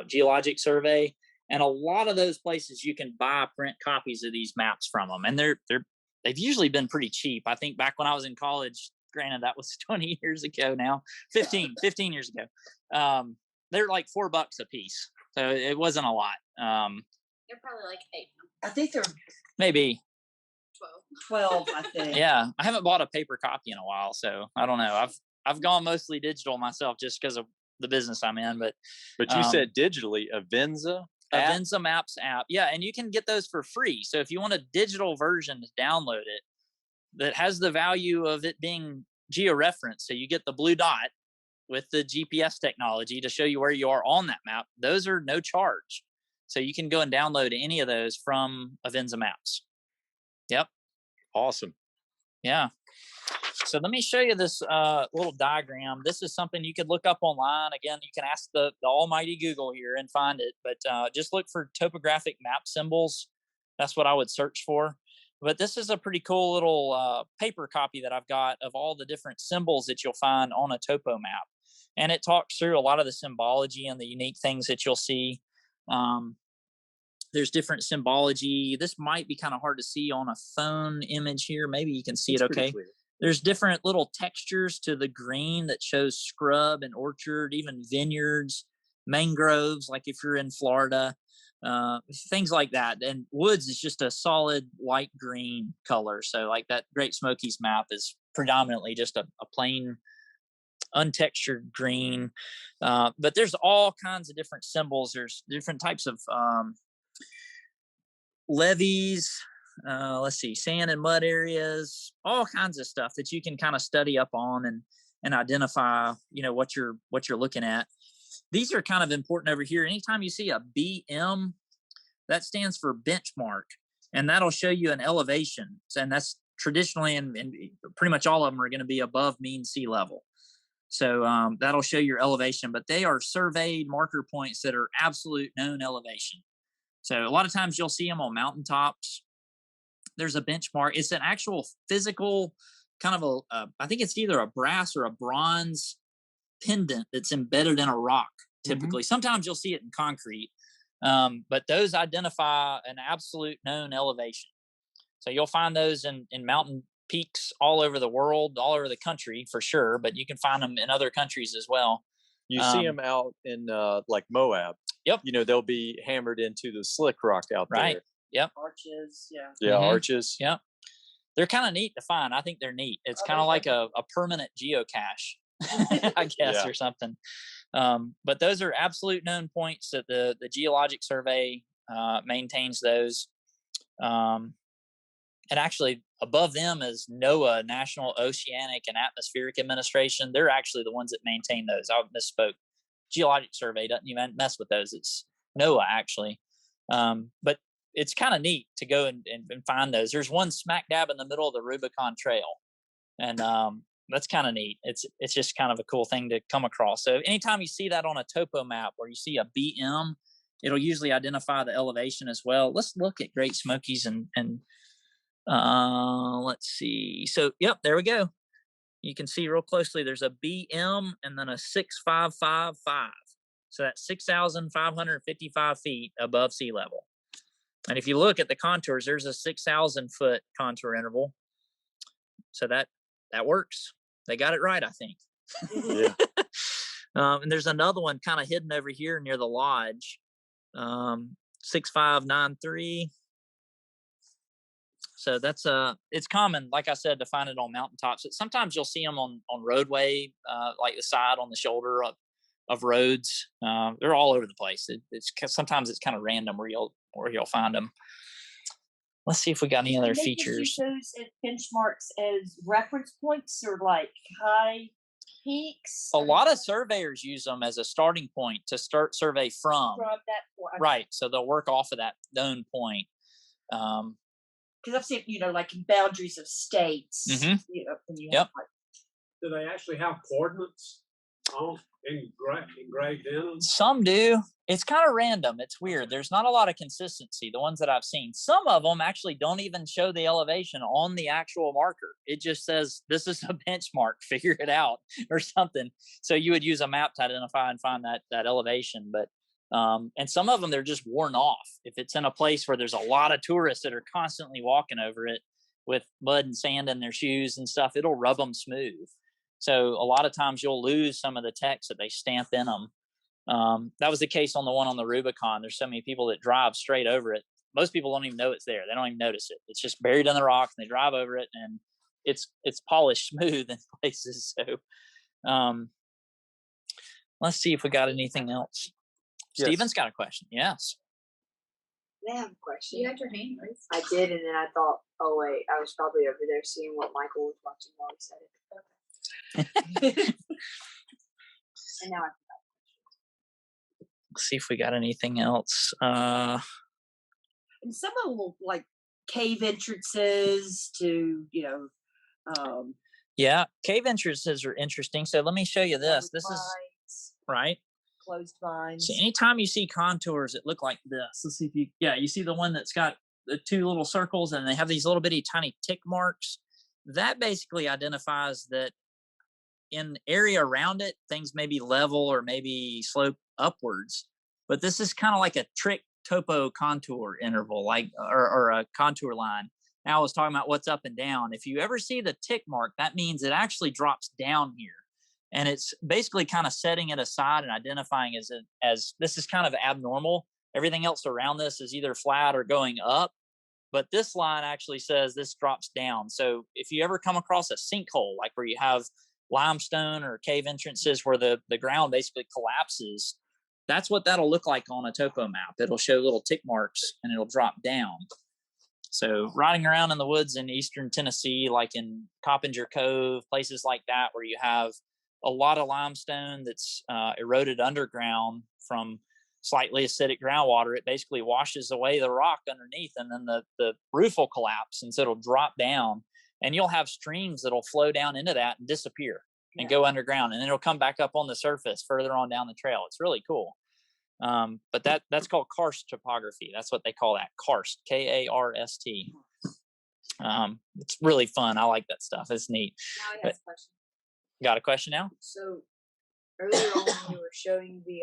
Geologic Survey. And a lot of those places you can buy print copies of these maps from them. And they've usually been pretty cheap. I think back when I was in college, granted that was 20 years ago now, 15 years ago. They're like $4 a piece. So it wasn't a lot. They're probably like 8. I think they're Maybe 12. 12, I think. Yeah, I haven't bought a paper copy in a while, so I don't know. I've gone mostly digital myself just because of the business I'm in. But you said digitally, Avenza Maps app, yeah, and you can get those for free. So if you want a digital version to download it, that has the value of it being georeferenced, so you get the blue dot with the GPS technology to show you where you are on that map. Those are no charge, so you can go and download any of those from Avenza Maps. Yep. Awesome. Yeah. So let me show you this little diagram. This is something you could look up online. Again, you can ask the almighty Google here and find it, but just look for topographic map symbols. That's what I would search for. But this is a pretty cool little paper copy that I've got of all the different symbols that you'll find on a topo map. And it talks through a lot of the symbology and the unique things that you'll see. There's different symbology. This might be kind of hard to see on a phone image here. Maybe you can see it okay. There's different little textures to the green that shows scrub and orchard, even vineyards, mangroves, like if you're in Florida, things like that. And woods is just a solid light green color. So like that Great Smokies map is predominantly just a plain untextured green. But there's all kinds of different symbols. There's different types of levees, let's see, sand and mud areas, all kinds of stuff that you can kind of study up on and identify, what you're looking at. These are kind of important over here. Anytime you see a BM, that stands for benchmark, and that'll show you an elevation. And that's traditionally, and pretty much all of them are going to be above mean sea level. So that'll show your elevation, but they are surveyed marker points that are absolute known elevation. So a lot of times you'll see them on mountaintops. There's a benchmark. It's an actual physical kind of I think it's either a brass or a bronze pendant that's embedded in a rock typically. Sometimes you'll see it in concrete, But those identify an absolute known elevation. So you'll find those in mountain peaks all over the world, all over the country for sure, but you can find them in other countries as well. You see them out in like Moab. Yep. You know, they'll be hammered into the slick rock out Right. there. Yep. Arches, yeah. Yeah, Mhm. arches. Yep. They're kind of neat to find. I think they're neat. It's kind of like a permanent geocache, I guess, Yeah. or something. But those are absolute known points that the Geologic Survey maintains those. And actually, above them is NOAA, National Oceanic and Atmospheric Administration. They're actually the ones that maintain those. I misspoke. Geologic Survey doesn't even mess with those. It's NOAA, actually. But it's kind of neat to go and find those. There's one smack dab in the middle of the Rubicon Trail. And that's kind of neat. It's just kind of a cool thing to come across. So anytime you see that on a topo map or you see a BM, it'll usually identify the elevation as well. Let's look at Great Smokies and let's see. So, yep, there we go. You can see real closely there's a BM and then a 6555. So that's 6,555 feet above sea level. And if you look at the contours, there's a 6,000 foot contour interval. So that works. They got it right, I think. Yeah. And there's another one kind of hidden over here near the lodge. 6593. So that's it's common, like I said, to find it on mountaintops. Sometimes you'll see them on roadway, like the side on the shoulder of roads. They're all over the place. Sometimes it's kind of random where you'll find them. Let's see if we got any other features. Do those as benchmarks as reference points or like high peaks? A lot of surveyors use them as a starting point to start survey from. From that point. Okay. Right. So they'll work off of that known point. Because I've seen, like boundaries of states. Mhm. When you Yep. have, like, Do they actually have coordinates engraved in them? Some do. It's kind of random. It's weird. There's not a lot of consistency. The ones that I've seen, some of them actually don't even show the elevation on the actual marker. It just says this is a benchmark. Figure it out or something. So you would use a map to identify and find that elevation. But and some of them they're just worn off. If it's in a place where there's a lot of tourists that are constantly walking over it with mud and sand in their shoes and stuff, it'll rub them smooth. So a lot of times you'll lose some of the text that they stamp in them. That was the case on the one on the Rubicon. There's so many people that drive straight over it. Most people don't even know it's there. They don't even notice it. It's just buried in the rock, and they drive over it, and it's polished smooth in places. So let's see if we got anything else. Yes. Steven's got a question. Yes. I have a question. You had your hand raised. I did, and then I thought, oh wait, I was probably over there seeing what Michael was watching while he said it. And now I Let's see if we got anything else. and some of them will like cave entrances to, Yeah, cave entrances are interesting. So let me show you this. This is mines, right. closed mines. So anytime you see contours that look like this, let's see if you see the one that's got the two little circles and they have these little bitty tiny tick marks. That basically identifies that in area around it, things may be level or maybe slope upwards. But this is kind of like a trick topo contour interval, like or a contour line. Now I was talking about what's up and down. If you ever see the tick mark, that means it actually drops down here. And it's basically kind of setting it aside and identifying as this is kind of abnormal. Everything else around this is either flat or going up. But this line actually says this drops down. So if you ever come across a sinkhole, like where you have limestone or cave entrances where the ground basically collapses, that's what that'll look like on a topo map. It'll show little tick marks and it'll drop down. So riding around in the woods in eastern Tennessee, like in Coppinger Cove, places like that, where you have a lot of limestone that's eroded underground from slightly acidic groundwater, it basically washes away the rock underneath, and then the roof will collapse, and so it'll drop down, and you'll have streams that'll flow down into that and disappear and go underground, and then it'll come back up on the surface further on down the trail. It's really cool. But that's called karst topography. That's what they call that, karst, Karst. It's really fun. I like that stuff. It's neat. now I have a question. Got a question now? So earlier on when you were showing the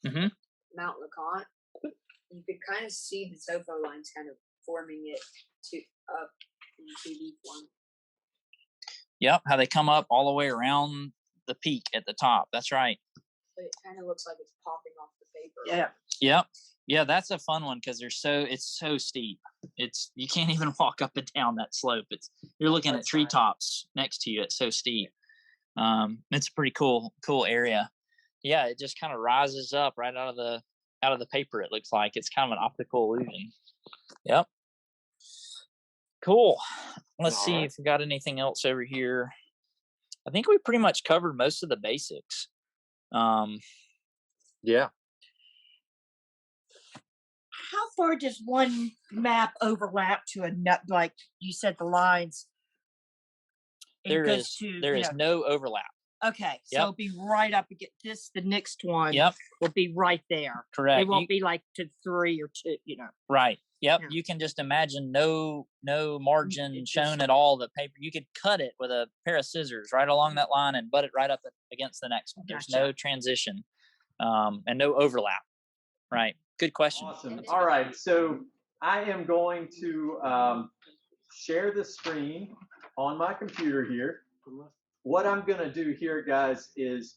Mm-hmm. Mount LeConte, you could kind of see the topo lines kind of forming it to up in 2D form. Yep, how they come up all the way around the peak at the top. That's right. But it kind of looks like it's popping off the paper. Yeah. Yep. Yeah, that's a fun one because it's so steep. You can't even walk up and down that slope. You're looking at treetops next to you. It's so steep. It's a pretty cool area. Yeah, it just kind of rises up right out of the paper. It looks like it's kind of an optical illusion. Yep. Cool. Let's see if we got anything else over here. I think we pretty much covered most of the basics. Yeah. How far does one map overlap to another? Like you said, the lines. There is no overlap. Okay, so Yep. it'll be right up against this. The next one Yep. will be right there. Correct. It won't be like to 3 or 2. Right. Yep. Yeah. You can just imagine no margin It's shown just at all. The paper, you could cut it with a pair of scissors right along that line and butt it right up against the next one. There's Gotcha. no transition, and no overlap. Right. Good question. Awesome. All right. So I am going to share the screen on my computer here. What I'm going to do here, guys, is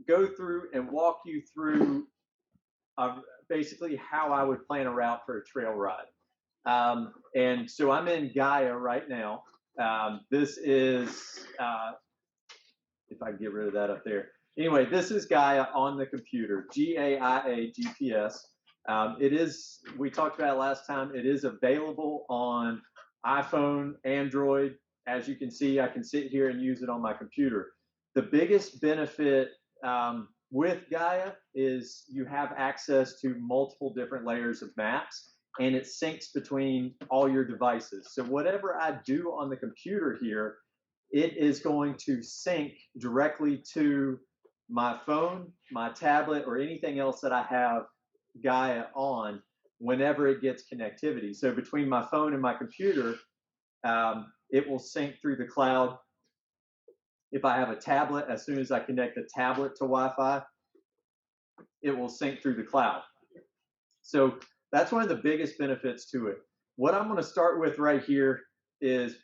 go through and walk you through basically how I would plan a route for a trail ride. And so I'm in Gaia right now. This is, if I can get rid of that up there. Anyway, this is Gaia on the computer, GAIA GPS. It is, we talked about it last time, it is available on iPhone, Android. As you can see, I can sit here and use it on my computer. The biggest benefit with Gaia is you have access to multiple different layers of maps, and it syncs between all your devices. So whatever I do on the computer here, it is going to sync directly to my phone, my tablet, or anything else that I have Gaia on whenever it gets connectivity. So between my phone and my computer, it will sync through the cloud. If I have a tablet, as soon as I connect the tablet to Wi-Fi, it will sync through the cloud. So that's one of the biggest benefits to it. What I'm going to start with right here is,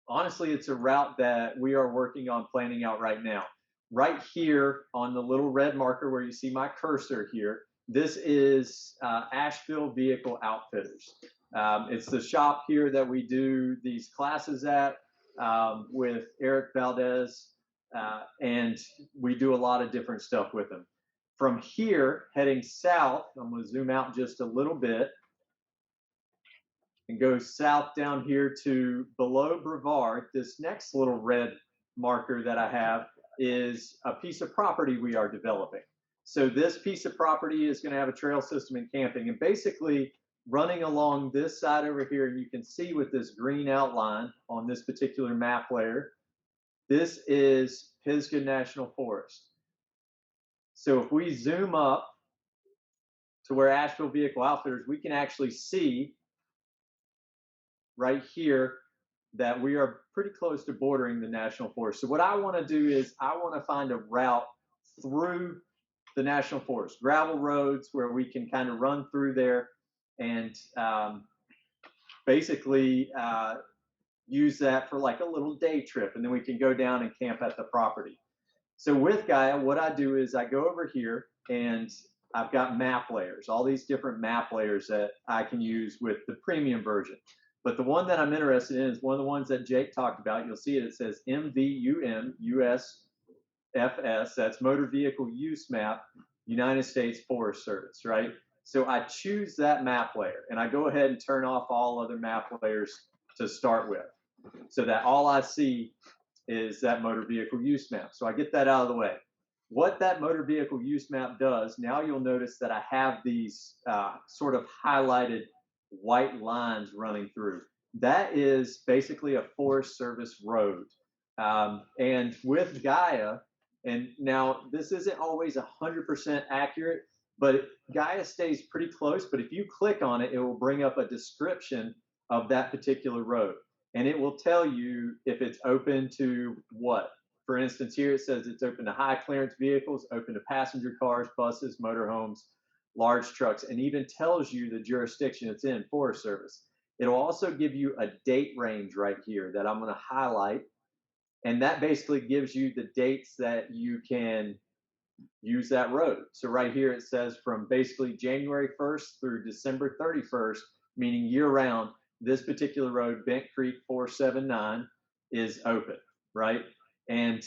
honestly, it's a route that we are working on planning out right now. Right here on the little red marker where you see my cursor here, this is Asheville Vehicle Outfitters. It's the shop here that we do these classes at with Eric Valdez, and we do a lot of different stuff with him. From here, heading south, I'm going to zoom out just a little bit and go south down here to below Brevard. This next little red marker that I have is a piece of property we are developing. So this piece of property is going to have a trail system and camping, and basically running along this side over here, and you can see with this green outline on this particular map layer, this is Pisgah National Forest. So if we zoom up to where Asheville Vehicle Outfitters, we can actually see right here that we are pretty close to bordering the National Forest. So what I want to do is I want to find a route through the National Forest, gravel roads where we can kind of run through there and basically use that for like a little day trip, and then we can go down and camp at the property. So with Gaia, what I do is I go over here and I've got map layers, all these different map layers that I can use with the premium version. But the one that I'm interested in is one of the ones that Jake talked about. You'll see it, it says MVUM USFS, that's Motor Vehicle Use Map, United States Forest Service, right? So I choose that map layer and I go ahead and turn off all other map layers to start with, so that all I see is that motor vehicle use map. So I get that out of the way. What that motor vehicle use map does, now you'll notice that I have these sort of highlighted white lines running through. That is basically a Forest Service road. And with Gaia, and now this isn't always 100% accurate, but Gaia stays pretty close. But if you click on it, it will bring up a description of that particular road. And it will tell you if it's open to what? for instance, here it says it's open to high clearance vehicles, open to passenger cars, buses, motorhomes, large trucks, and even tells you the jurisdiction it's in, Forest Service. It'll also give you a date range right here that I'm going to highlight. And that basically gives you the dates that you can use that road. So right here it says from basically January 1st through December 31st, meaning year round, this particular road, Bent Creek 479, is open, right? And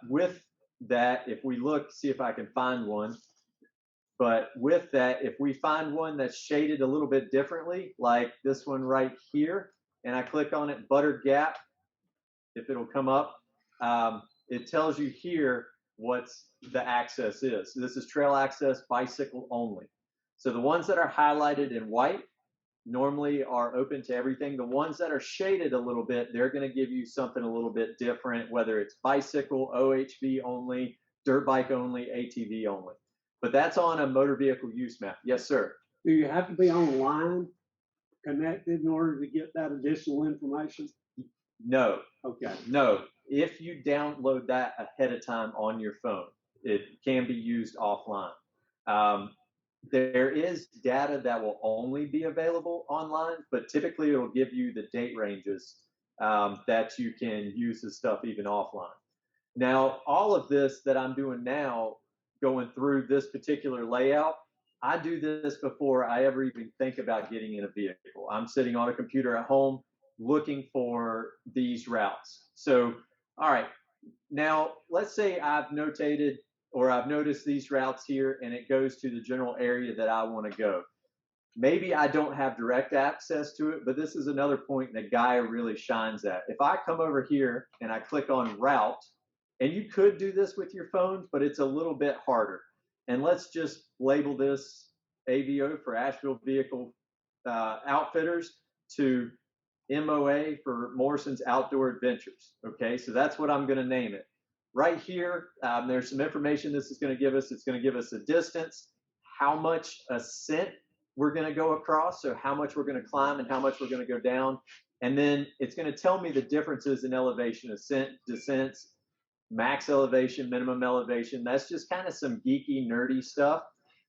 with that, if we look, see if I can find one. But with that, if we find one that's shaded a little bit differently, like this one right here, and I click on it, Butter Gap, if it'll come up, it tells you here what the access is. So this is trail access, bicycle only. So the ones that are highlighted in white normally are open to everything. The ones that are shaded a little bit, they're going to give you something a little bit different, whether it's bicycle, OHV only, dirt bike only, ATV only. But that's on a motor vehicle use map. Yes, sir. Do you have to be online connected in order to get that additional information? No. Okay. No. If you download that ahead of time on your phone, it can be used offline. There is data that will only be available online, but typically it'll give you the date ranges that you can use this stuff even offline. Now, all of this that I'm doing now, going through this particular layout, I do this before I ever even think about getting in a vehicle. I'm sitting on a computer at home looking for these routes. So, all right, now let's say I've notated or I've noticed these routes here and it goes to the general area that I want to go. Maybe I don't have direct access to it, but this is another point that Gaia really shines at. If I come over here and I click on route, and you could do this with your phone, but it's a little bit harder. And let's just label this AVO for Asheville Vehicle Outfitters to MOA for Morrison's Outdoor Adventures. Okay, so that's what I'm going to name it. Right here, there's some information this is going to give us. It's going to give us a distance, how much ascent we're going to go across, so how much we're going to climb and how much we're going to go down. And then it's going to tell me the differences in elevation, ascent, descents, max elevation, minimum elevation. That's just kind of some geeky, nerdy stuff.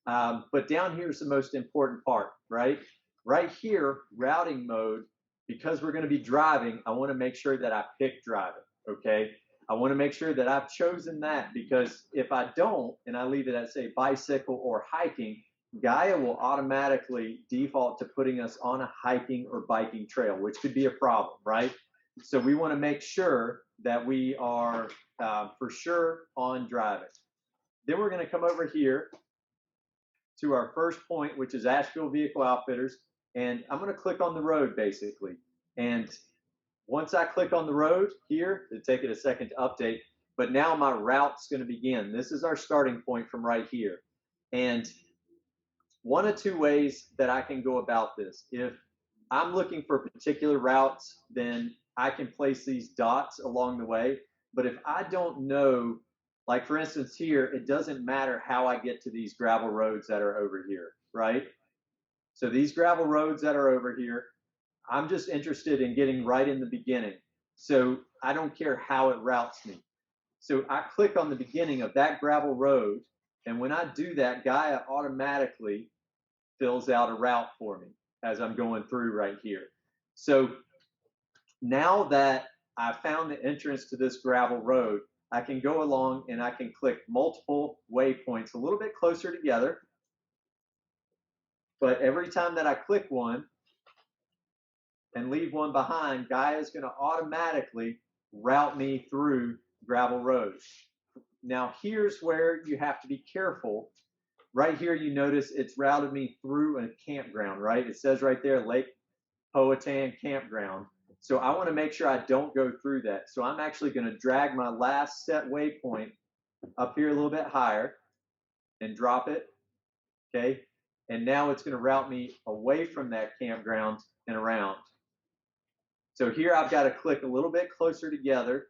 But down here is the most important part, right? Right here, routing mode, because we're going to be driving, I want to make sure that I pick driving, okay? I want to make sure that I've chosen that, because if I don't, and I leave it at, say, bicycle or hiking, Gaia will automatically default to putting us on a hiking or biking trail, which could be a problem, right? So we want to make sure that we are for sure on driving. Then we're going to come over here to our first point, which is Asheville Vehicle Outfitters. And I'm going to click on the road basically. And once I click on the road here, it'll take it a second to update, but now my route's going to begin. This is our starting point from right here. And one of two ways that I can go about this. If I'm looking for particular routes, then I can place these dots along the way. But if I don't know, like for instance here, it doesn't matter how I get to these gravel roads that are over here, right? So these gravel roads that are over here, I'm just interested in getting right in the beginning. So I don't care how it routes me. So I click on the beginning of that gravel road, and when I do that, Gaia automatically fills out a route for me as I'm going through right here. So now that I found the entrance to this gravel road, I can go along and I can click multiple waypoints a little bit closer together. But every time that I click one and leave one behind, Gaia is going to automatically route me through gravel roads. Now here's where you have to be careful. Right here, you notice it's routed me through a campground, right? It says right there, Lake Powhatan Campground. So I want to make sure I don't go through that. So I'm actually going to drag my last set waypoint up here a little bit higher and drop it, okay? And now it's going to route me away from that campground and around. So here I've got to click a little bit closer together,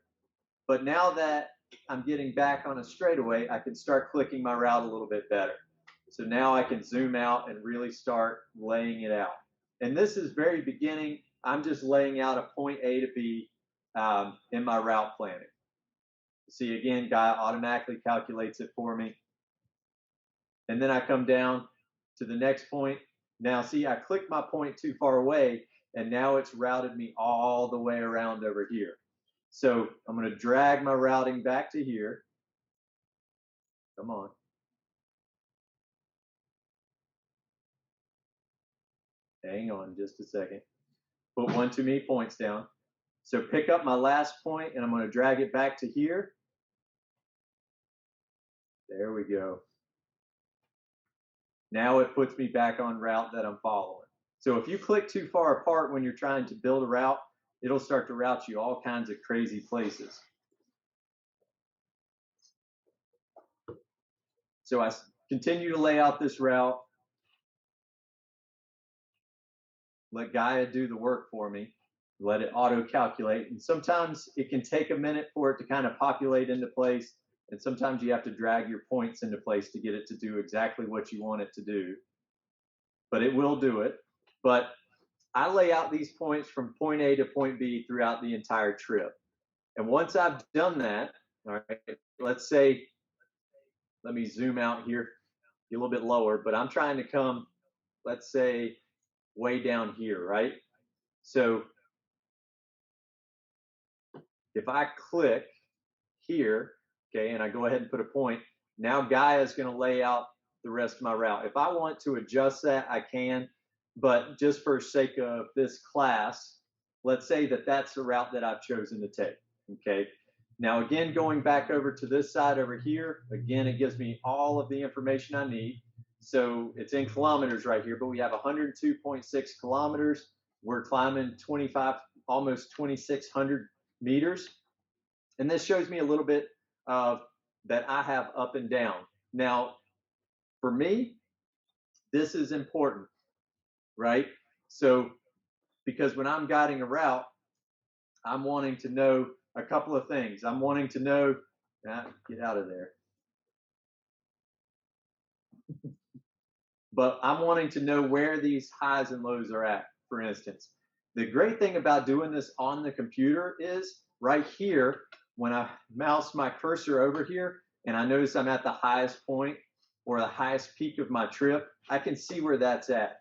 but now that I'm getting back on a straightaway, I can start clicking my route a little bit better. So now I can zoom out and really start laying it out. And this is very beginning. I'm just laying out a point A to B in my route planning. See, again, Guy automatically calculates it for me. And then I come down to the next point. Now, see, I clicked my point too far away, and now it's routed me all the way around over here. So I'm going to drag my routing back to here. Come on. Hang on just a second. Put one too many points down. So pick up my last point, and I'm going to drag it back to here. There we go. Now it puts me back on route that I'm following. So if you click too far apart when you're trying to build a route, it'll start to route you all kinds of crazy places. So I continue to lay out this route. Let Gaia do the work for me. Let it auto-calculate. And sometimes it can take a minute for it to kind of populate into place. And sometimes you have to drag your points into place to get it to do exactly what you want it to do. But it will do it. But I lay out these points from point A to point B throughout the entire trip. And once I've done that, all right, let's say, let me zoom out here, get a little bit lower, but I'm trying to come, let's say, way down here, right? So if I click here, okay, and I go ahead and put a point, now Gaia is going to lay out the rest of my route. If I want to adjust that, I can, but just for sake of this class, let's say that that's the route that I've chosen to take, okay? Now, again, going back over to this side over here, again, it gives me all of the information I need. So it's in kilometers right here, but we have 102.6 kilometers. We're climbing 25, almost 2,600 meters. And this shows me a little bit of that I have up and down. Now, for me, this is important, right? So, because when I'm guiding a route, I'm wanting to know a couple of things. I'm wanting to know, get out of there. But I'm wanting to know where these highs and lows are at, for instance. The great thing about doing this on the computer is right here, when I mouse my cursor over here and I notice I'm at the highest point or the highest peak of my trip, I can see where that's at.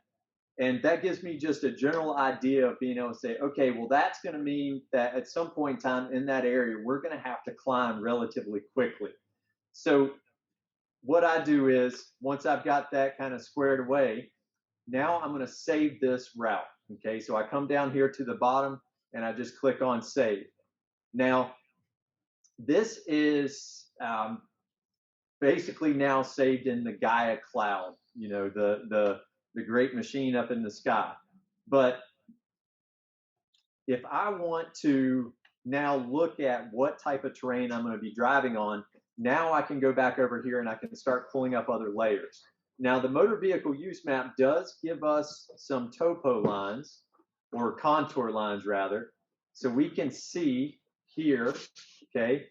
And that gives me just a general idea of being able to say, okay, well, that's going to mean that at some point in time in that area, we're going to have to climb relatively quickly. So what I do is, once I've got that kind of squared away, now I'm going to save this route. Okay, so I come down here to the bottom and I just click on save. Now, this is basically now saved in the Gaia cloud, you know, the great machine up in the sky. But if I want to now look at what type of terrain I'm going to be driving on, now I can go back over here and I can start pulling up other layers. Now, the motor vehicle use map does give us some topo lines, or contour lines rather. So we can see here, okay,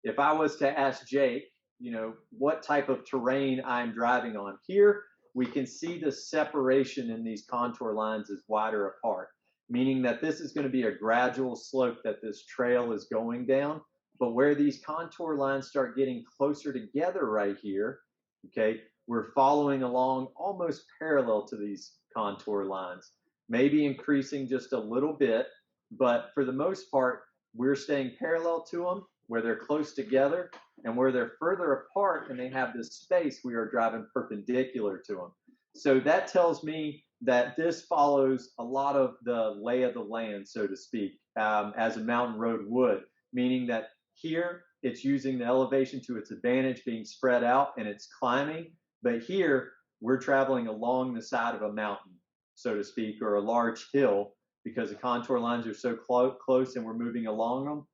if I was to ask Jake, you know, what type of terrain I'm driving on here, we can see the separation in these contour lines is wider apart, meaning that this is going to be a gradual slope that this trail is going down. But where these contour lines start getting closer together right here, okay, we're following along almost parallel to these contour lines, maybe increasing just a little bit, but for the most part, we're staying parallel to them where they're close together, and where they're further apart and they have this space, we are driving perpendicular to them. So that tells me that this follows a lot of the lay of the land, so to speak, as a mountain road would, meaning that here it's using the elevation to its advantage, being spread out, and it's climbing. But here we're traveling along the side of a mountain, so to speak, or a large hill, because the contour lines are so close and we're moving along them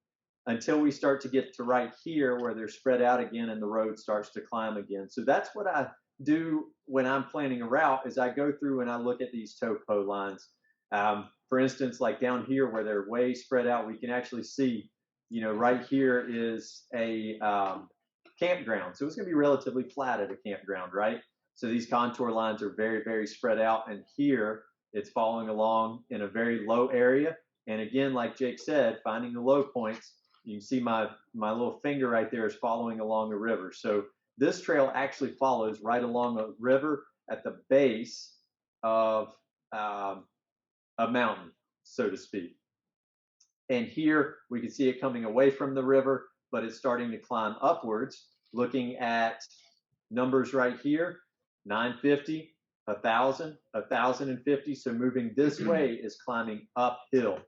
until we start to get to right here where they're spread out again and the road starts to climb again. So that's what I do when I'm planning a route, is I go through and I look at these topo lines. For instance, like down here where they're way spread out, we can actually see, you know, right here is a campground. So it's going to be relatively flat at a campground, right? So these contour lines are very, very spread out. And here it's following along in a very low area. And again, like Jake said, finding the low points, You can see my little finger right there is following along the river. So this trail actually follows right along a river at the base of a mountain, so to speak. And here we can see it coming away from the river, but it's starting to climb upwards. Looking at numbers right here, 950, 1,000, 1,050. So moving this way is climbing uphill.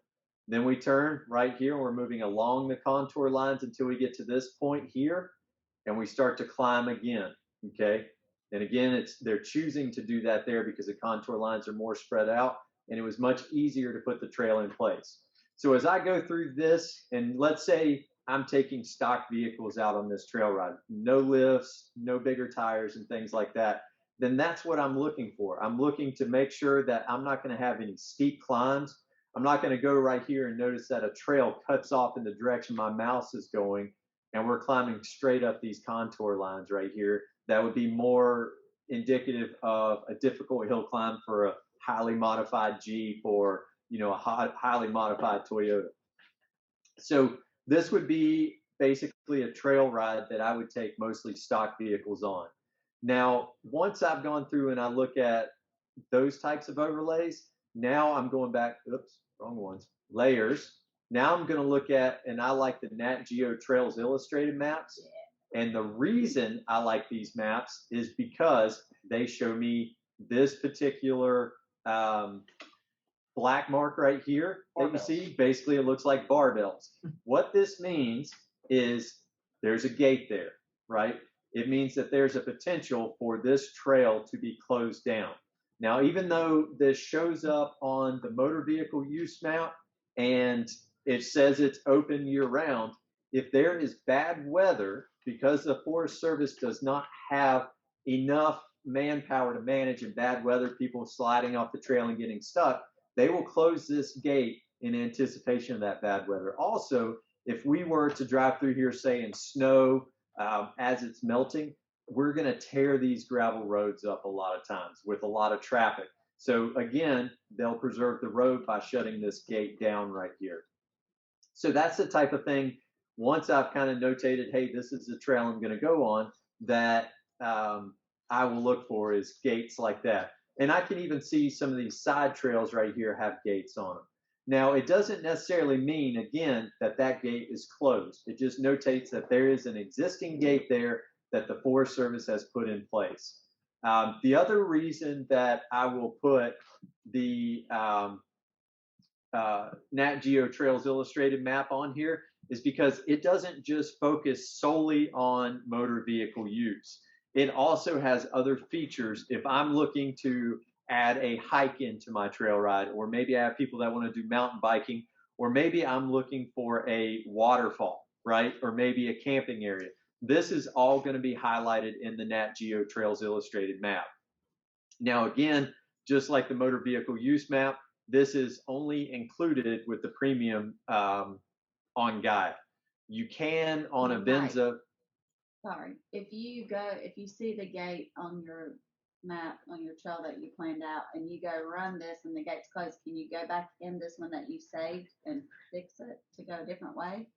Then we turn right here, and we're moving along the contour lines until we get to this point here, and we start to climb again, okay? And again, they're choosing to do that there because the contour lines are more spread out, and it was much easier to put the trail in place. So as I go through this, and let's say I'm taking stock vehicles out on this trail ride, no lifts, no bigger tires and things like that, then that's what I'm looking for. I'm looking to make sure that I'm not going to have any steep climbs. I'm not going to go right here and notice that a trail cuts off in the direction my mouse is going, and we're climbing straight up these contour lines right here. That would be more indicative of a difficult hill climb for a highly modified Jeep or, you know, a highly modified Toyota. So this would be basically a trail ride that I would take mostly stock vehicles on. Now, once I've gone through and I look at those types of overlays, now I'm going back, oops, wrong ones, layers. Now I'm going to look at, and I like the Nat Geo Trails Illustrated maps. And the reason I like these maps is because they show me this particular black mark right here that you see. Basically, it looks like barbells. What this means is there's a gate there, right? It means that there's a potential for this trail to be closed down. Now, even though this shows up on the motor vehicle use map and it says it's open year round, if there is bad weather, because the Forest Service does not have enough manpower to manage in bad weather, people sliding off the trail and getting stuck, they will close this gate in anticipation of that bad weather. Also, if we were to drive through here, say in snow, as it's melting, we're going to tear these gravel roads up a lot of times with a lot of traffic. So again, they'll preserve the road by shutting this gate down right here. So that's the type of thing, once I've kind of notated, hey, this is the trail I'm going to go on, that I will look for is gates like that. And I can even see some of these side trails right here have gates on them. Now, it doesn't necessarily mean, again, that that gate is closed. It just notates that there is an existing gate there that the Forest Service has put in place. The other reason that I will put the Nat Geo Trails Illustrated map on here is because it doesn't just focus solely on motor vehicle use. It also has other features. If I'm looking to add a hike into my trail ride, or maybe I have people that want to do mountain biking, or maybe I'm looking for a waterfall, right? Or maybe a camping area. This is all going to be highlighted in the Nat Geo Trails Illustrated map. Now, again, just like the motor vehicle use map, this is only included with the premium on guide. You can on a Benza. Sorry, if you see the gate on your map, on your trail that you planned out, and you go run this and the gate's closed, can you go back in this one that you saved and fix it to go a different way?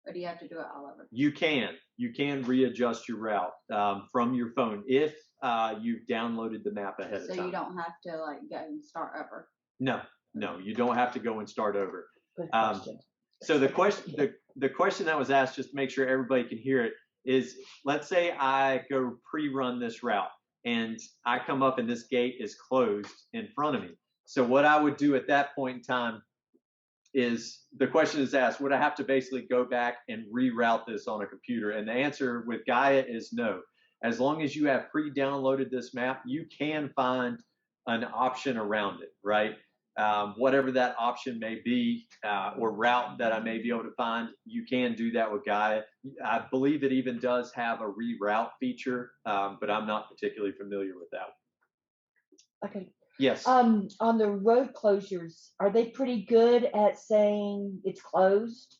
Or do you have to do it all over? You can readjust your route from your phone if you've downloaded the map ahead of time. So you don't have to like go and start over? No, you don't have to go and start over. Good question. So the question that was asked, just to make sure everybody can hear it, is let's say I go pre-run this route and I come up and this gate is closed in front of me. So what I would do at that point in time is, the question is asked, would I have to basically go back and reroute this on a computer? And the answer with Gaia is no. As long as you have pre-downloaded this map, you can find an option around it, right? Whatever that option may be, or route that I may be able to find, you can do that with Gaia. I believe it even does have a reroute feature, but I'm not particularly familiar with that. Okay. Yes. On the road closures, are they pretty good at saying it's closed?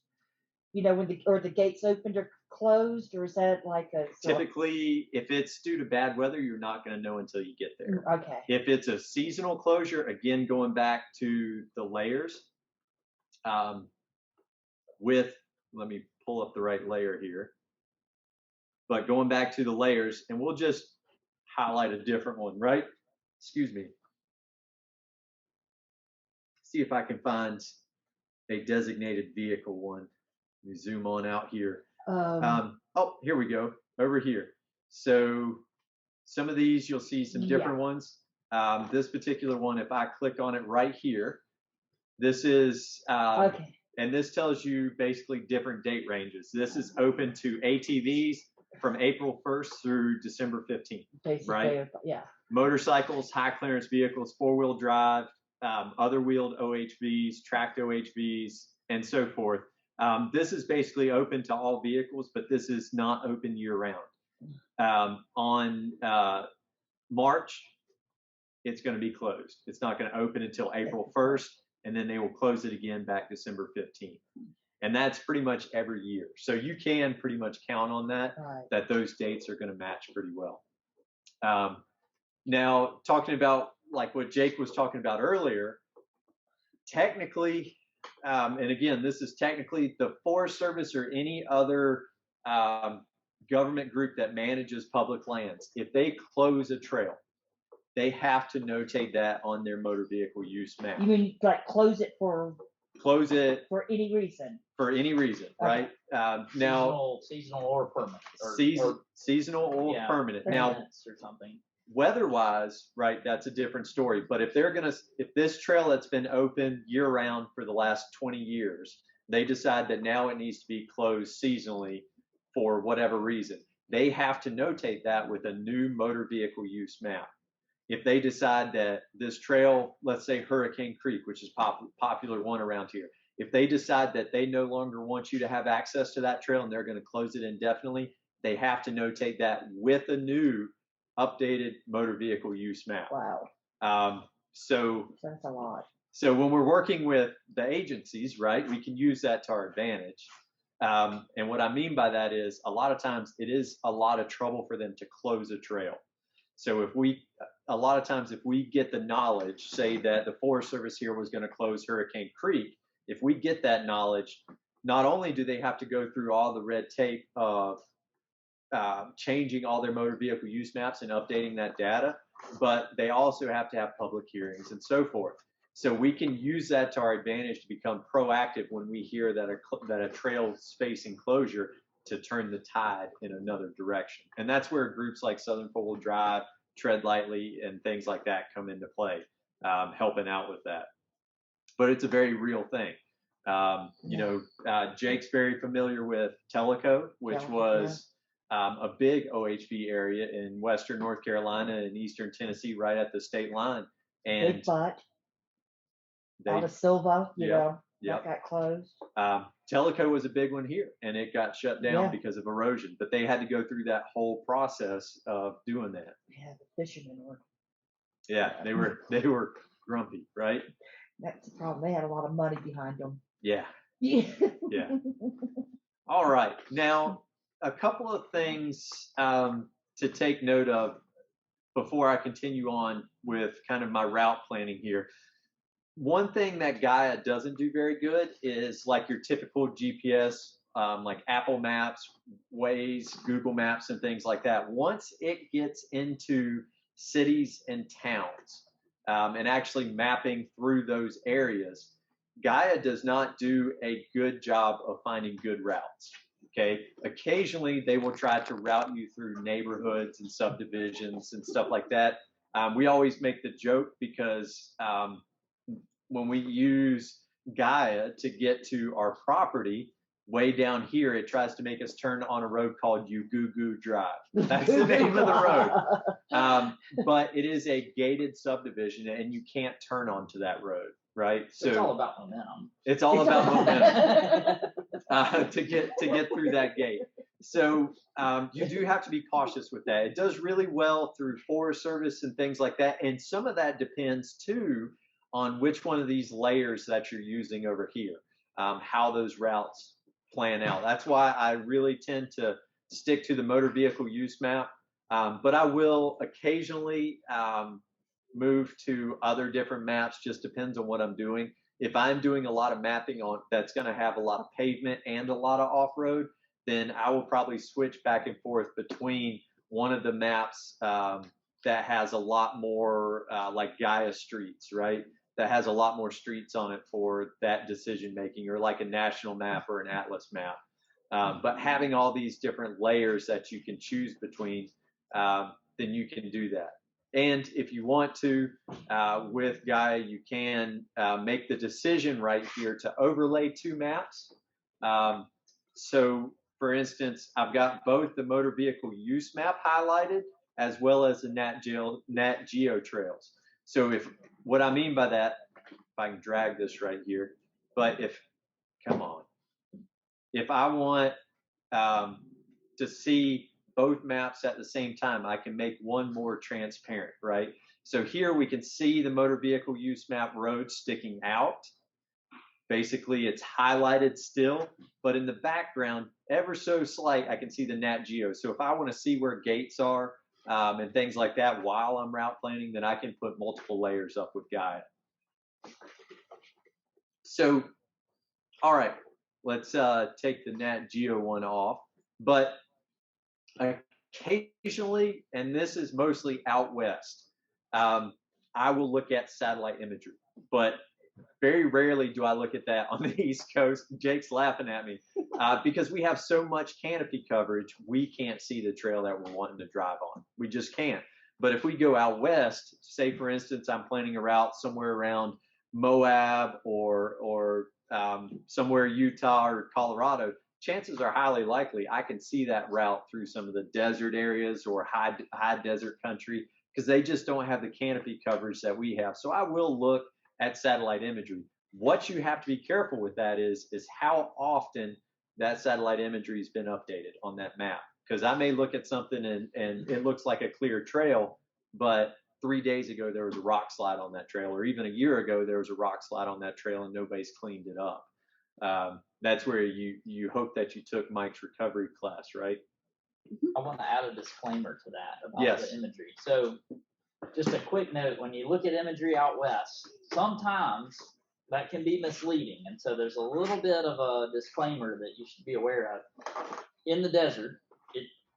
You know, when the gates opened or closed, or is that like a typically, if it's due to bad weather, you're not going to know until you get there. Okay. If it's a seasonal closure, again, going back to the layers, let me pull up the right layer here. But going back to the layers, and we'll just highlight a different one, right? Excuse me. See if I can find a designated vehicle one. Let me zoom on out here. Oh, here we go, over here. So some of these, you'll see some different ones. This particular one, if I click on it right here, this is, Okay. and this tells you basically different date ranges. This is open to ATVs from April 1st through December 15th, Basically, right? yeah. Motorcycles, high clearance vehicles, four-wheel drive, other wheeled OHVs, tracked OHVs, and so forth. This is basically open to all vehicles, but this is not open year-round. On March, it's going to be closed. It's not going to open until April 1st, and then they will close it again back December 15th. And that's pretty much every year. So you can pretty much count on that, that those dates are going to match pretty well. Now, talking about like what Jake was talking about earlier, technically, and again, this is technically the Forest Service or any other government group that manages public lands. If they close a trail, they have to notate that on their motor vehicle use map. You mean like close it for any reason? For any reason, right? Now, seasonal or permanent. Seasonal or permanent. Now, or something. Weather-wise, right? That's a different story. But if this trail that's been open year-round for the last 20 years, they decide that now it needs to be closed seasonally for whatever reason, they have to notate that with a new motor vehicle use map. If they decide that this trail, let's say Hurricane Creek, which is popular one around here, if they decide that they no longer want you to have access to that trail and they're going to close it indefinitely, they have to notate that with a new updated motor vehicle use map. Wow. So that's a lot. So when we're working with the agencies, right, we can use that to our advantage. And what I mean by that is a lot of times it is a lot of trouble for them to close a trail. So a lot of times if we get the knowledge, say that the Forest Service here was going to close Hurricane Creek, if we get that knowledge, not only do they have to go through all the red tape of changing all their motor vehicle use maps and updating that data, but they also have to have public hearings and so forth. So we can use that to our advantage to become proactive when we hear that a trail is facing closure, to turn the tide in another direction. And that's where groups like Southern Four-Wheel Drive, Tread Lightly, and things like that come into play, helping out with that. But it's a very real thing. Jake's very familiar with Tellico, which was a big OHV area in western North Carolina and eastern Tennessee, right at the state line. And Big Butt, out of Silva, that got closed. Tellico was a big one here, and it got shut down because of erosion. But they had to go through that whole process of doing that. Yeah, the fishermen were. Yeah, they were grumpy, right? That's the problem. They had a lot of money behind them. Yeah. Yeah. Yeah. All right. Now, a couple of things to take note of before I continue on with kind of my route planning here. One thing that Gaia doesn't do very good is like your typical GPS, like Apple Maps, Waze, Google Maps, and things like that. Once it gets into cities and towns and actually mapping through those areas, Gaia does not do a good job of finding good routes. Okay, occasionally they will try to route you through neighborhoods and subdivisions and stuff like that. We always make the joke because when we use Gaia to get to our property, way down here, it tries to make us turn on a road called Ugugu Drive. That's the name of the road. But it is a gated subdivision, and you can't turn onto that road, right? So it's all about momentum. It's all about momentum to get through that gate. So you do have to be cautious with that. It does really well through Forest Service and things like that, and some of that depends too on which one of these layers that you're using over here, how those routes plan out. That's why I really tend to stick to the motor vehicle use map, but I will occasionally move to other different maps, just depends on what I'm doing. If I'm doing a lot of mapping on that's going to have a lot of pavement and a lot of off-road, then I will probably switch back and forth between one of the maps that has a lot more like Gaia streets, right? That has a lot more streets on it for that decision making, or like a national map or an atlas map. But having all these different layers that you can choose between, then you can do that. And if you want to, with Gaia, you can make the decision right here to overlay 2 maps. So, for instance, I've got both the motor vehicle use map highlighted as well as the Nat Geo trails. So what I mean by that, if I can drag this right here, but if I want to see both maps at the same time, I can make one more transparent, right? So here we can see the motor vehicle use map road sticking out. Basically, it's highlighted still, but in the background, ever so slight, I can see the Nat Geo. So if I want to see where gates are and things like that while I'm route planning, then I can put multiple layers up with Gaia. So, all right, let's take the Nat Geo one off. But occasionally, and this is mostly out west, I will look at satellite imagery, but very rarely do I look at that on the East Coast. Jake's laughing at me because we have so much canopy coverage, we can't see the trail that we're wanting to drive on. We just can't. But if we go out west, say for instance, I'm planning a route somewhere around Moab or somewhere Utah or Colorado, chances are highly likely I can see that route through some of the desert areas or high desert country because they just don't have the canopy coverage that we have. So I will look at satellite imagery. What you have to be careful with that is how often that satellite imagery has been updated on that map. Because I may look at something and it looks like a clear trail, but 3 days ago there was a rock slide on that trail, or even a year ago there was a rock slide on that trail and nobody's cleaned it up. That's where you hope that you took Mike's recovery class, right? I want to add a disclaimer to that about the imagery. So just a quick note, when you look at imagery out west, sometimes that can be misleading. And so there's a little bit of a disclaimer that you should be aware of. In the desert,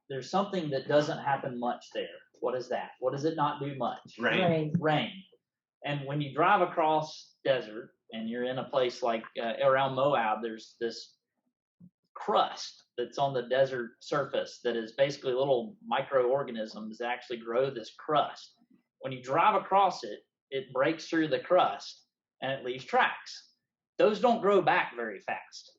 there's something that doesn't happen much there. What is that? What does it not do much? Rain. And when you drive across desert and you're in a place like around Moab, there's this crust that's on the desert surface that is basically little microorganisms that actually grow this crust. When you drive across it, it breaks through the crust and it leaves tracks. Those don't grow back very fast,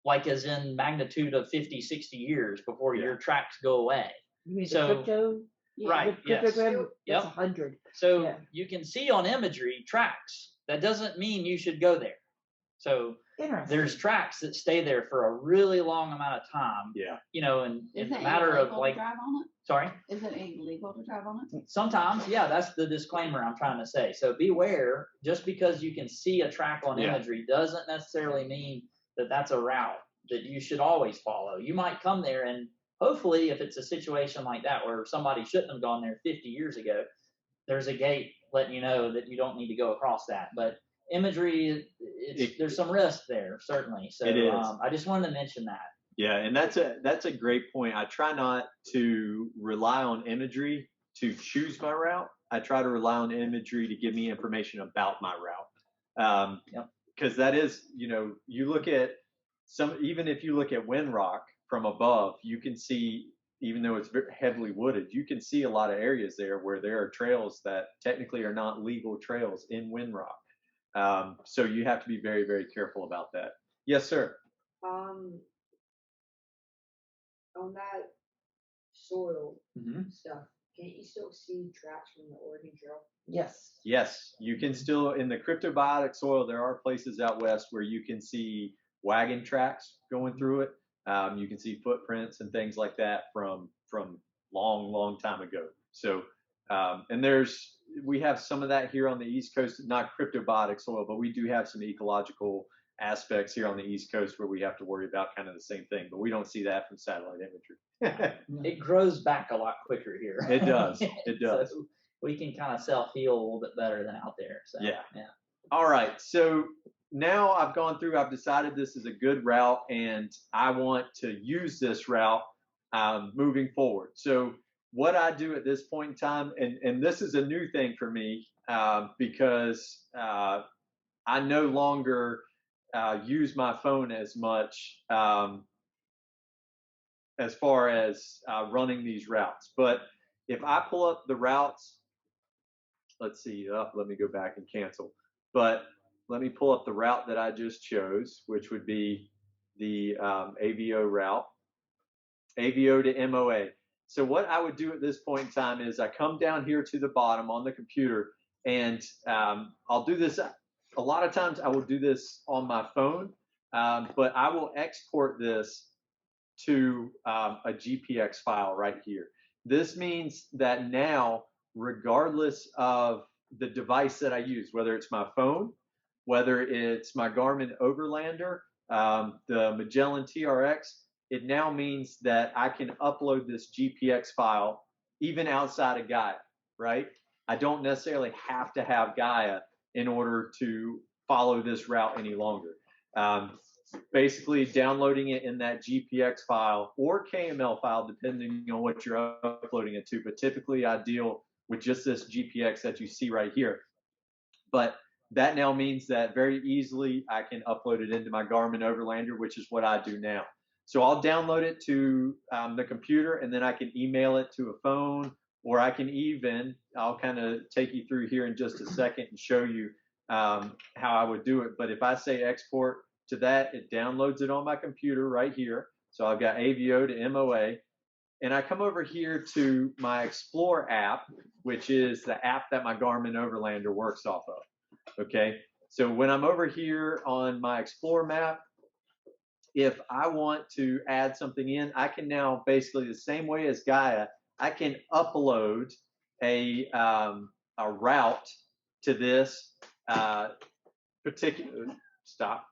like as in magnitude of 50, 60 years before your tracks go away. You mean the crypto? Right, yes. That's 100. So you can see on imagery tracks. That doesn't mean you should go there. So there's tracks that stay there for a really long amount of time. Yeah. You know, and it's a matter of like, drive on it? Sorry? Is it illegal to drive on it? Sometimes, yeah, that's the disclaimer I'm trying to say. So beware, just because you can see a track on imagery doesn't necessarily mean that that's a route that you should always follow. You might come there and hopefully if it's a situation like that where somebody shouldn't have gone there 50 years ago, there's a gate letting you know that you don't need to go across that. But imagery, there's some risk there, certainly. So it is. I just wanted to mention that. Yeah, and that's a great point. I try not to rely on imagery to choose my route. I try to rely on imagery to give me information about my route. Because that is, you know, you look at even if you look at Windrock from above, you can see, even though it's very heavily wooded, you can see a lot of areas there where there are trails that technically are not legal trails in Windrock. So you have to be very, very careful about that. Yes, sir. On that soil stuff, can't you still see tracks from the Oregon Trail? Yes. Yes, you can still, in the cryptobiotic soil, there are places out west where you can see wagon tracks going through it. You can see footprints and things like that from long time ago. So, and we have some of that here on the East Coast, not cryptobiotic soil, but we do have some ecological aspects here on the East Coast where we have to worry about kind of the same thing, but we don't see that from satellite imagery. It grows back a lot quicker here. It does. It does. So we can kind of self-heal a little bit better than out there. So, yeah. All right. So now I've gone through, I've decided this is a good route and I want to use this route moving forward. So what I do at this point in time, and this is a new thing for me because I no longer use my phone as much as far as running these routes. But if I pull up the routes, let's see, let me go back and cancel. But let me pull up the route that I just chose, which would be the AVO route, AVO to MOA. So what I would do at this point in time is I come down here to the bottom on the computer, and I'll do this. A lot of times I will do this on my phone, but I will export this to a GPX file right here. This means that now, regardless of the device that I use, whether it's my phone, whether it's my Garmin Overlander, the Magellan TRX, it now means that I can upload this GPX file even outside of Gaia, right? I don't necessarily have to have Gaia in order to follow this route any longer. Basically downloading it in that GPX file or KML file, depending on what you're uploading it to. But typically I deal with just this GPX that you see right here. But that now means that very easily I can upload it into my Garmin Overlander, which is what I do now. So I'll download it to the computer, and then I can email it to a phone, or I can even, I'll kind of take you through here in just a second and show you how I would do it. But if I say export to that, it downloads it on my computer right here. So I've got AVO to MOA, and I come over here to my Explore app, which is the app that my Garmin Overlander works off of. Okay, so when I'm over here on my Explore map, if I want to add something in, I can now basically the same way as Gaia, I can upload a route to this particular, stop.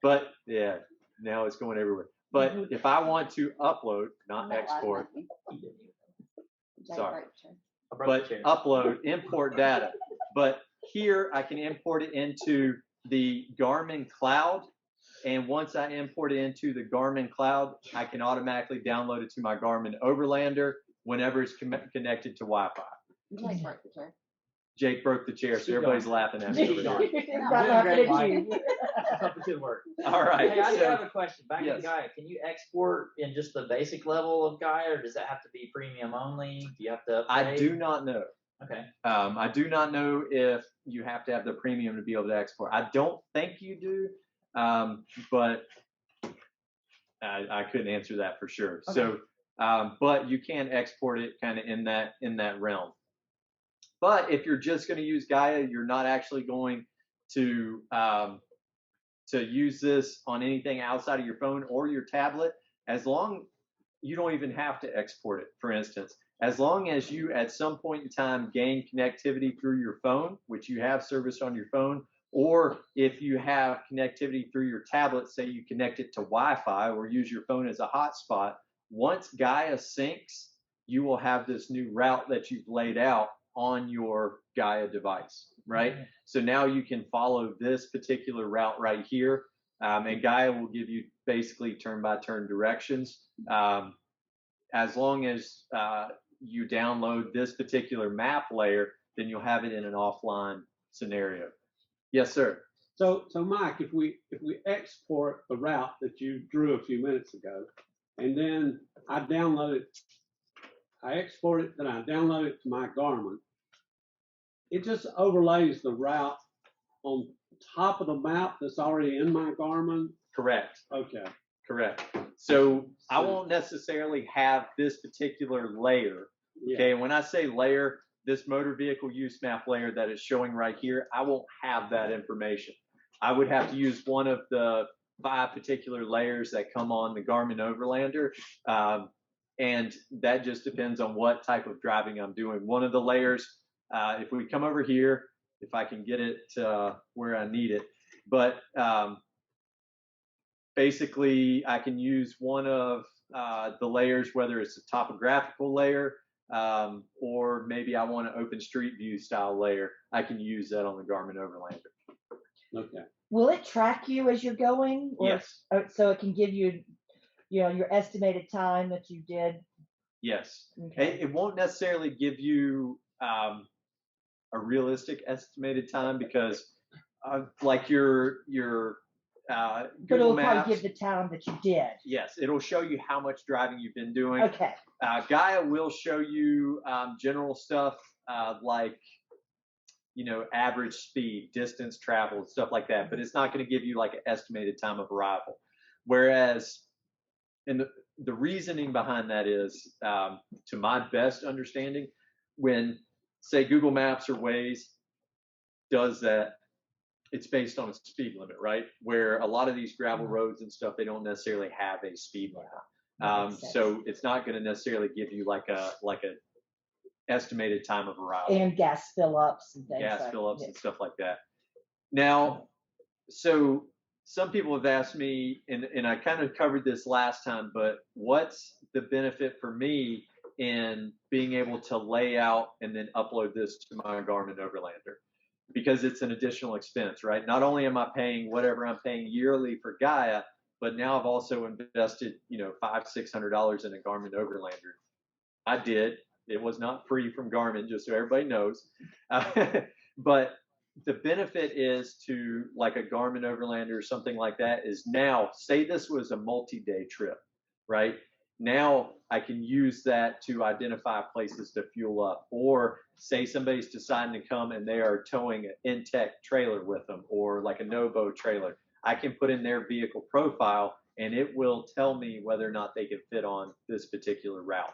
But yeah, now it's going everywhere. But if I want to upload, not export, sorry, but upload, import data. But here I can import it into the Garmin cloud. And once I import it into the Garmin cloud, I can automatically download it to my Garmin Overlander whenever it's connected to Wi-Fi. Jake broke the chair, so everybody's laughing at me over there. Not laughing at you. Something should work. All right. Hey, I do so, have a question. Back yes. in Gaia, can you export in just the basic level of Gaia, or does that have to be premium only? Do you have to upgrade? I do not know. Okay. I do not know if you have to have the premium to be able to export. I don't think you do, but I couldn't answer that for sure. Okay. So, but you can export it kind of in that realm. But if you're just going to use Gaia, you're not actually going to use this on anything outside of your phone or your tablet. As long, you don't even have to export it. For instance, as long as you at some point in time gain connectivity through your phone, which you have service on your phone, or if you have connectivity through your tablet, say you connect it to Wi-Fi or use your phone as a hotspot, once Gaia syncs, you will have this new route that you've laid out on your Gaia device, right? Mm-hmm. So now you can follow this particular route right here, and Gaia will give you basically turn-by-turn directions. As long as you download this particular map layer, then you'll have it in an offline scenario. Yes, sir. So Mike, if we export the route that you drew a few minutes ago, and then I download it, I export it, then I download it to my Garmin, it just overlays the route on top of the map that's already in my Garmin? Correct. Okay. Correct. So I won't necessarily have this particular layer. Okay. And when I say layer, this motor vehicle use map layer that is showing right here, I won't have that information. I would have to use one of the 5 particular layers that come on the Garmin Overlander. And that just depends on what type of driving I'm doing. One of the layers, if we come over here, if I can get it where I need it, but basically I can use one of the layers, whether it's a topographical layer, or maybe I want to open Street View style layer, I can use that on the Garmin Overlander. Okay. Will it track you as you're going? Or, Yes. so it can give you, your estimated time that you did. Yes. Okay. It won't necessarily give you a realistic estimated time because like your But Google it'll Maps, probably give the time that you did. yes, it'll show you how much driving you've been doing. Okay. Gaia will show you general stuff like average speed, distance traveled, stuff like that, but it's not going to give you like an estimated time of arrival. Whereas, and the reasoning behind that is, to my best understanding, when say Google Maps or Waze does that, it's based on a speed limit, right? Where a lot of these gravel roads and stuff, they don't necessarily have a speed limit. So it's not going to necessarily give you like a estimated time of arrival. And gas fill ups and things. Gas fill ups and stuff like that. Now, so some people have asked me, and I kind of covered this last time, but what's the benefit for me in being able to lay out and then upload this to my Garmin Overlander? Because it's an additional expense, right? Not only am I paying whatever I'm paying yearly for Gaia, but now I've also invested, $500-600 in a Garmin Overlander. I did. It was not free from Garmin, just so everybody knows. But the benefit is to like a Garmin Overlander or something like that is now, say this was a multi-day trip, right? Now I can use that to identify places to fuel up, or say somebody's deciding to come and they are towing an Intech trailer with them or like a Novo trailer. I can put in their vehicle profile and it will tell me whether or not they can fit on this particular route.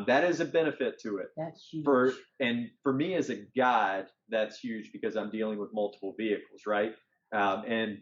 That is a benefit to it. That's huge. For me as a guide, that's huge because I'm dealing with multiple vehicles, right? And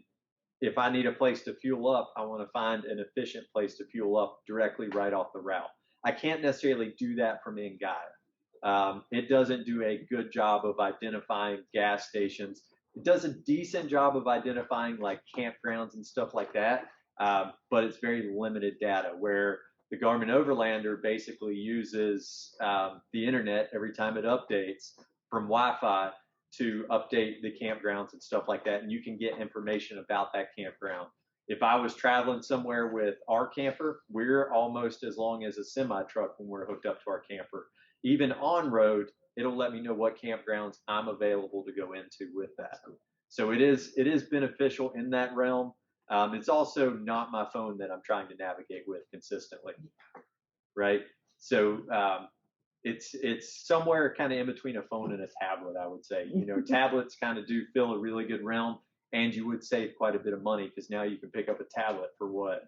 if I need a place to fuel up, I want to find an efficient place to fuel up directly right off the route. I can't necessarily do that from in Gaia. It doesn't do a good job of identifying gas stations. It does a decent job of identifying like campgrounds and stuff like that, but it's very limited data, where the Garmin Overlander basically uses the internet every time it updates from Wi-Fi to update the campgrounds and stuff like that, and you can get information about that campground. If I was traveling somewhere with our camper, we're almost as long as a semi truck when we're hooked up to our camper. Even on road, it'll let me know what campgrounds I'm available to go into with that. So it is beneficial in that realm. It's also not my phone that I'm trying to navigate with consistently, right? So it's somewhere kind of in between a phone and a tablet, I would say. Tablets kind of do fill a really good realm, and you would save quite a bit of money because now you can pick up a tablet for what,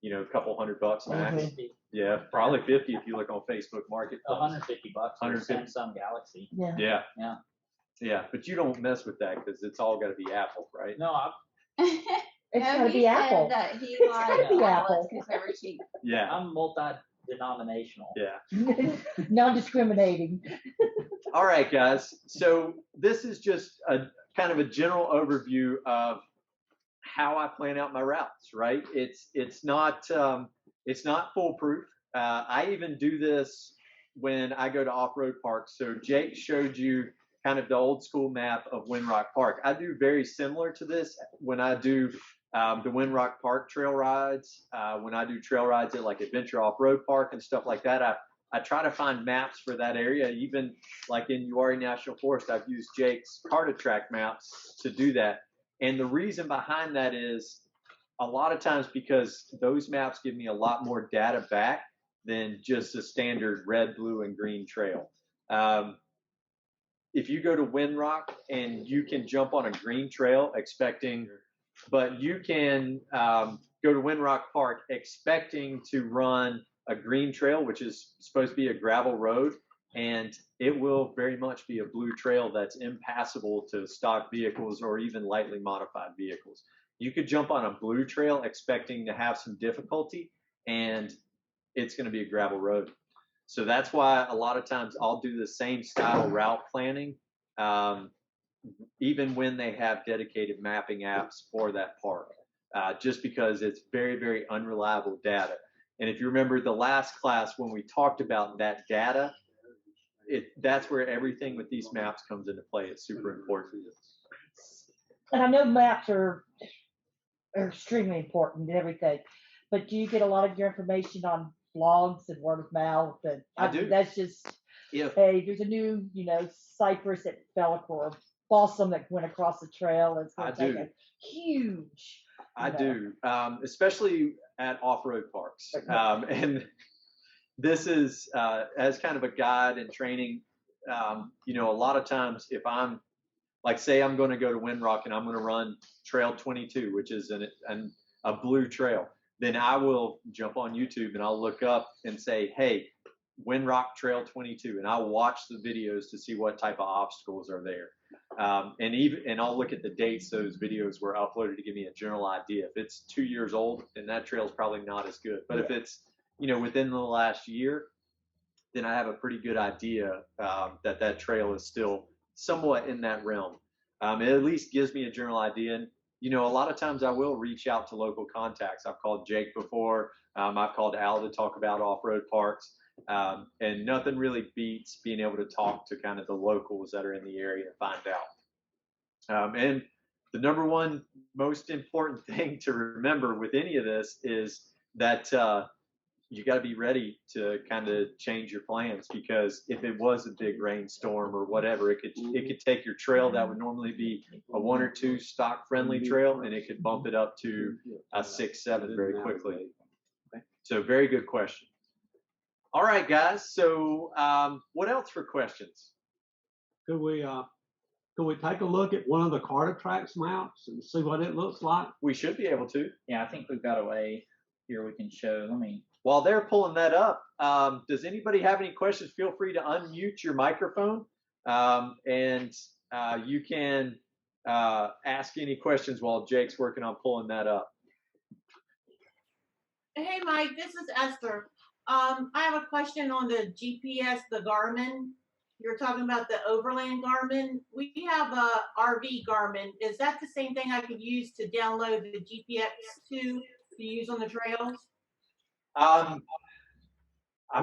a couple $100 max. Yeah, probably 50 if you look on Facebook Marketplace. $150 for a 150. Samsung Galaxy. Yeah, but you don't mess with that because it's all got to be Apple, right? No, It's No, gotta he be Apple. said that he It's gotta liked be tablets Apple. because they were cheap. Yeah, I'm multi-denominational. yeah. Non-discriminating. All right, guys. So this is just a kind of a general overview of how I plan out my routes, right? It's not foolproof. I even do this when I go to off-road parks. So Jake showed you kind of the old school map of Windrock Park. I do very similar to this when I do the Windrock Park trail rides. When I do trail rides at like Adventure Off-Road Park and stuff like that, I try to find maps for that area. Even like in Uwharrie National Forest, I've used Jake's Cartatrack maps to do that. And the reason behind that is a lot of times because those maps give me a lot more data back than just a standard red, blue, and green trail. If you go to Windrock and you can jump on a green trail but you can go to Windrock Park expecting to run a green trail, which is supposed to be a gravel road, and it will very much be a blue trail that's impassable to stock vehicles or even lightly modified vehicles. You could jump on a blue trail expecting to have some difficulty, and it's going to be a gravel road. So that's why a lot of times I'll do the same style route planning, even when they have dedicated mapping apps for that park, just because it's very, very unreliable data. And if you remember the last class when we talked about that data, that's where everything with these maps comes into play. It's super important. And I know maps are extremely important and everything, but do you get a lot of your information on blogs and word of mouth? And I do. That's just, hey, there's a new, cypress at Bellic or balsam that went across the trail. It's going to take a huge. I do, especially at off-road parks. And this is, as kind of a guide and training, a lot of times if I'm, like, say I'm going to go to Windrock and I'm going to run Trail 22, which is a blue trail, then I will jump on YouTube and I'll look up and say, hey, Windrock Trail 22, and I'll watch the videos to see what type of obstacles are there. And I'll look at the dates those videos were uploaded to give me a general idea. If it's 2 years old, then that trail is probably not as good. But if it's, within the last year, then I have a pretty good idea that trail is still somewhat in that realm. It at least gives me a general idea. And, a lot of times I will reach out to local contacts. I've called Jake before. I've called Al to talk about off-road parks. And nothing really beats being able to talk to kind of the locals that are in the area and find out. And the number one most important thing to remember with any of this is that you got to be ready to kind of change your plans, because if it was a big rainstorm or whatever, it could take your trail that would normally be a 1 or 2 stock friendly trail, and it could bump it up to a 6, 7 very quickly. So very good question. All right, guys. So what else for questions? Could we take a look at one of the Carter-Trax maps and see what it looks like? We should be able to. Yeah, I think we've got a way here we can show. While they're pulling that up, does anybody have any questions? Feel free to unmute your microphone, and you can ask any questions while Jake's working on pulling that up. Hey, Mike, this is Esther. I have a question on the GPS, the Garmin. You're talking about the Overland Garmin. We have a RV Garmin. Is that the same thing I could use to download the GPS to use on the trails? I'm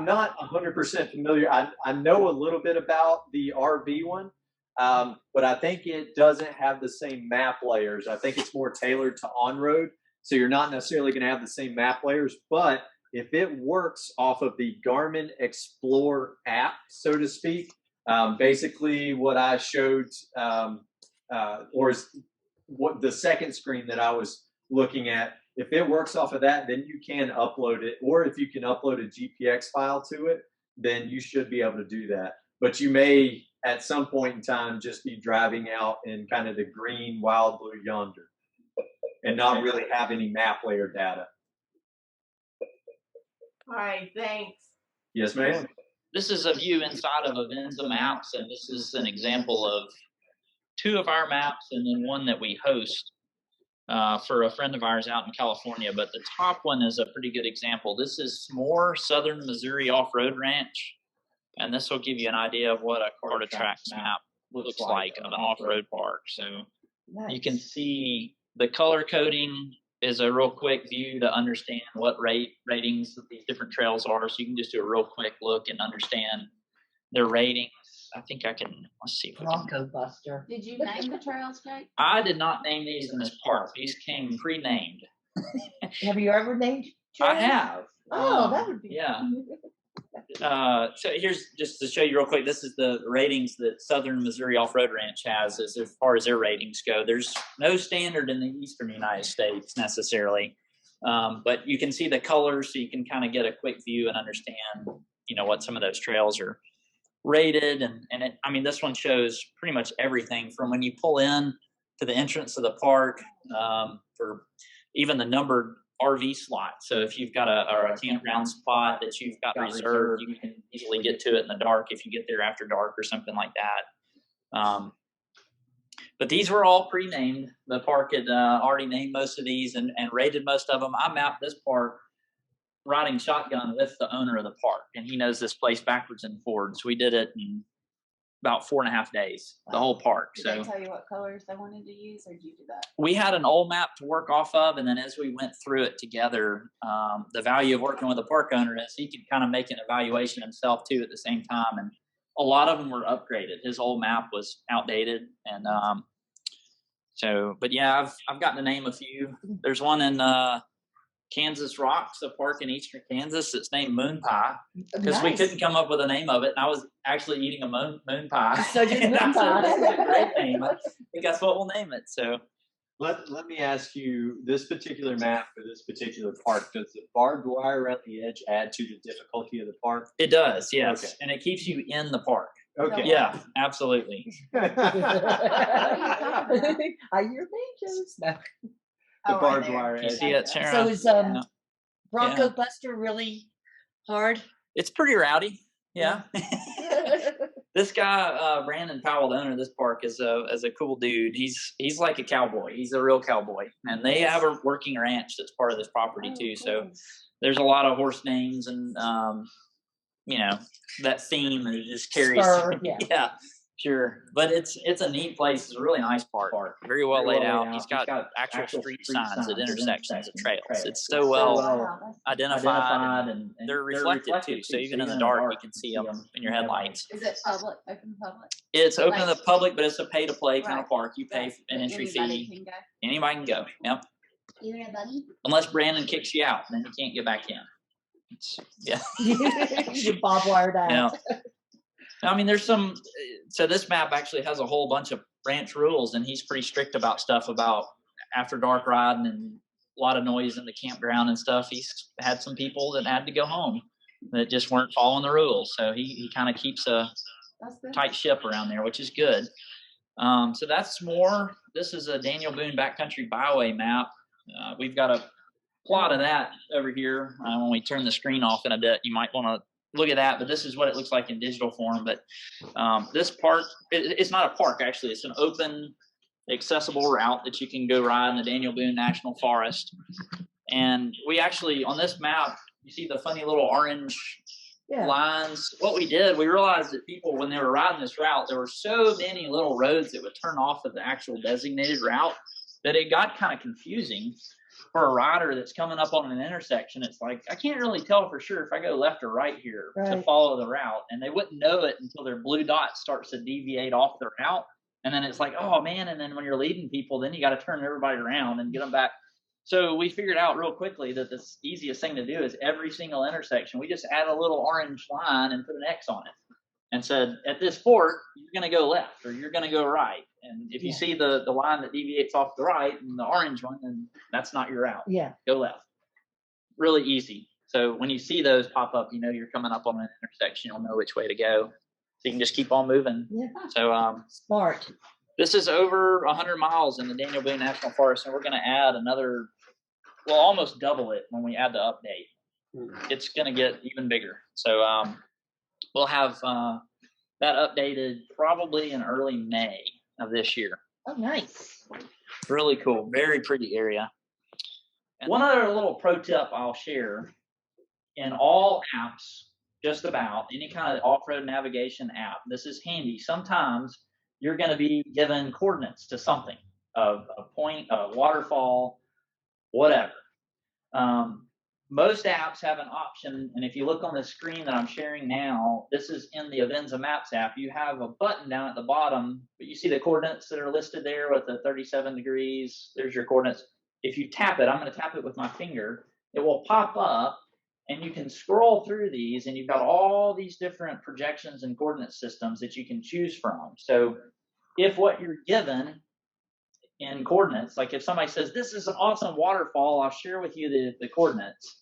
not 100% familiar. I know a little bit about the RV one, but I think it doesn't have the same map layers. I think it's more tailored to on-road, so you're not necessarily going to have the same map layers. But if it works off of the Garmin Explore app, so to speak, basically what I showed, or is what the second screen that I was looking at, if it works off of that, then you can upload it. Or if you can upload a GPX file to it, then you should be able to do that. But you may, at some point in time, just be driving out in kind of the green wild blue yonder and not really have any map layer data. All right, thanks. Yes, ma'am. This is a view inside of Avenza Maps, and this is an example of 2 of our maps and then one that we host for a friend of ours out in California. But the top one is a pretty good example. This is S'more Southern Missouri Off-Road Ranch, and this will give you an idea of what a Carter-Trax map looks like of an off-road park. So you can see the color coding is a real quick view to understand what ratings these different trails are. So you can just do a real quick look and understand their ratings. I think I can, let's see. Bronco Buster. Did you name the trails, Jake? I did not name these in this park. These came pre-named. Have you ever named trails? I have. Oh, that would be. Yeah. So here's just to show you real quick. This is the ratings that Southern Missouri Off-Road Ranch has as far as their ratings go. There's no standard in the eastern United States necessarily, but you can see the colors, so you can kind of get a quick view and understand, what some of those trails are rated. And this one shows pretty much everything from when you pull in to the entrance of the park, for even the numbered RV slot. So if you've got a campground spot that you've got reserved, you can easily get to it in the dark if you get there after dark or something like that. But these were all pre-named. The park had already named most of these and rated most of them. I mapped this park riding shotgun with the owner of the park, and he knows this place backwards and forwards. We did it in about 4.5 days, the whole park. Did they tell you what colors they wanted to use, or did you do that? We had an old map to work off of, and then as we went through it together, the value of working with a park owner is he could kind of make an evaluation himself too at the same time. And a lot of them were upgraded. His old map was outdated, and but yeah, I've gotten to name a few. There's one in Kansas Rocks, a park in eastern Kansas. It's named Moon Pie because we couldn't come up with a name of it, and I was actually eating a moon pie. So just Moon Pie. This is a great name. I think that's what we'll name it. So Let me ask you, this particular map for this particular park, does the barbed wire around the edge add to the difficulty of the park? it does, yes, Okay. and it keeps you in the park. Okay. Yeah, absolutely. I hear banjos. No. The right barbed there. wire You edge. see it, Sarah? So is Yeah. Bronco Yeah. Buster really hard? It's pretty rowdy. Yeah. This guy, Brandon Powell, the owner of this park, is a cool dude. He's like a cowboy. He's a real cowboy, and they have a working ranch that's part of this property too. So there's a lot of horse names, and that theme that it just carries. Spur, yeah. yeah. Sure. But it's a neat place. It's a really nice park. Very well laid out. He's got actual street signs at intersections of trails. It's so well identified, and they're reflected too. So even in the dark, you can see them in your headlights. Is it public, open to public? It's open to the public, but it's a pay-to-play kind of park. You pay Right. an entry Anybody fee. can go. Anybody can go. Yep. Anybody? Unless Brandon kicks you out, then you can't get back in. Yeah. You bob wired out. Yeah. I mean, there's some. So this map actually has a whole bunch of ranch rules, and he's pretty strict about stuff about after dark riding and a lot of noise in the campground and stuff. He's had some people that had to go home that just weren't following the rules. So he kind of keeps a tight ship around there, which is good. So that's more. This is a Daniel Boone Backcountry Byway map. We've got a plot of that over here. When we turn the screen off in a bit, you might want to look at that, but this is what it looks like in digital form. But this park, it's not a park actually. It's an open, accessible route that you can go ride in the Daniel Boone National Forest. And we actually, on this map, you see the funny little orange lines. What we did, we realized that people, when they were riding this route, there were so many little roads that would turn off of the actual designated route that it got kind of confusing for a rider that's coming up on an intersection. It's like, I can't really tell for sure if I go left or right here to follow the route. And they wouldn't know it until their blue dot starts to deviate off the route. And then it's like, oh man. And then when you're leading people, then you got to turn everybody around and get them back. So we figured out real quickly that the easiest thing to do is every single intersection, we just add a little orange line and put an X on it and said, at this fork, you're going to go left or you're going to go right. And if you see the line that deviates off the right and the orange one, then that's not your route. Yeah. Go left. Really easy. So when you see those pop up, you know you're coming up on an intersection. You'll know which way to go. So you can just keep on moving. Yeah. So Smart. This is over 100 miles in the Daniel Boone National Forest, and we're going to add another, well, almost double it when we add the update. It's going to get even bigger. So we'll have that updated probably in early May of this year. Oh, nice. Really cool. Very pretty area. And one other little pro tip I'll share, in all apps, just about any kind of off-road navigation app, this is handy. Sometimes you're going to be given coordinates to something, a point, a waterfall, whatever. Most apps have an option, and if you look on the screen that I'm sharing now, this is in the Avenza Maps app. You have a button down at the bottom, but you see the coordinates that are listed there with the 37 degrees. There's your coordinates. If you tap it, I'm going to tap it with my finger. It will pop up, and you can scroll through these, and you've got all these different projections and coordinate systems that you can choose from. So if what you're given in coordinates, like if somebody says, this is an awesome waterfall, I'll share with you the coordinates.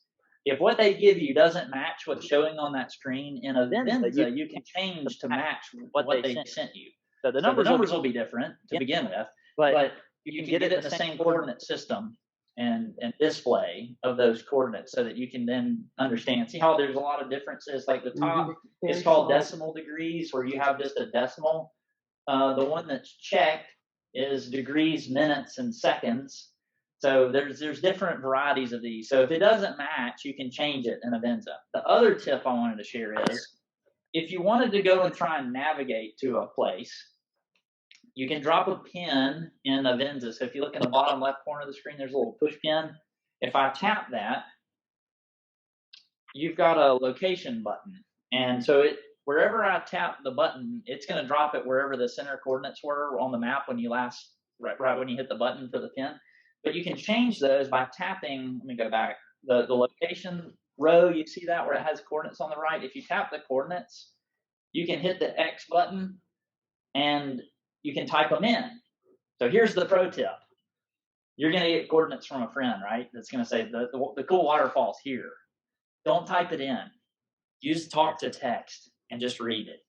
If what they give you doesn't match what's showing on that screen in Avenza, you can change to match what they sent you. So the numbers will be different to begin with, but you can get it in the same coordinate system and display of those coordinates so that you can then understand. See how there's a lot of differences, like the top is called decimal degrees, where you have just a decimal. The one that's checked is degrees, minutes, and seconds. So there's different varieties of these. So if it doesn't match, you can change it in Avenza. The other tip I wanted to share is, if you wanted to go and try and navigate to a place, you can drop a pin in Avenza. So if you look in the bottom left corner of the screen, there's a little push pin. If I tap that, you've got a location button. And so wherever I tap the button, it's going to drop it wherever the center coordinates were on the map when you right when you hit the button for the pin. But you can change those by tapping. Let me go back. The location row, you see that where it has coordinates on the right? If you tap the coordinates, you can hit the X button and you can type them in. So here's the pro tip. You're going to get coordinates from a friend, right? That's going to say the cool waterfall's here. Don't type it in. Use talk to text and just read it.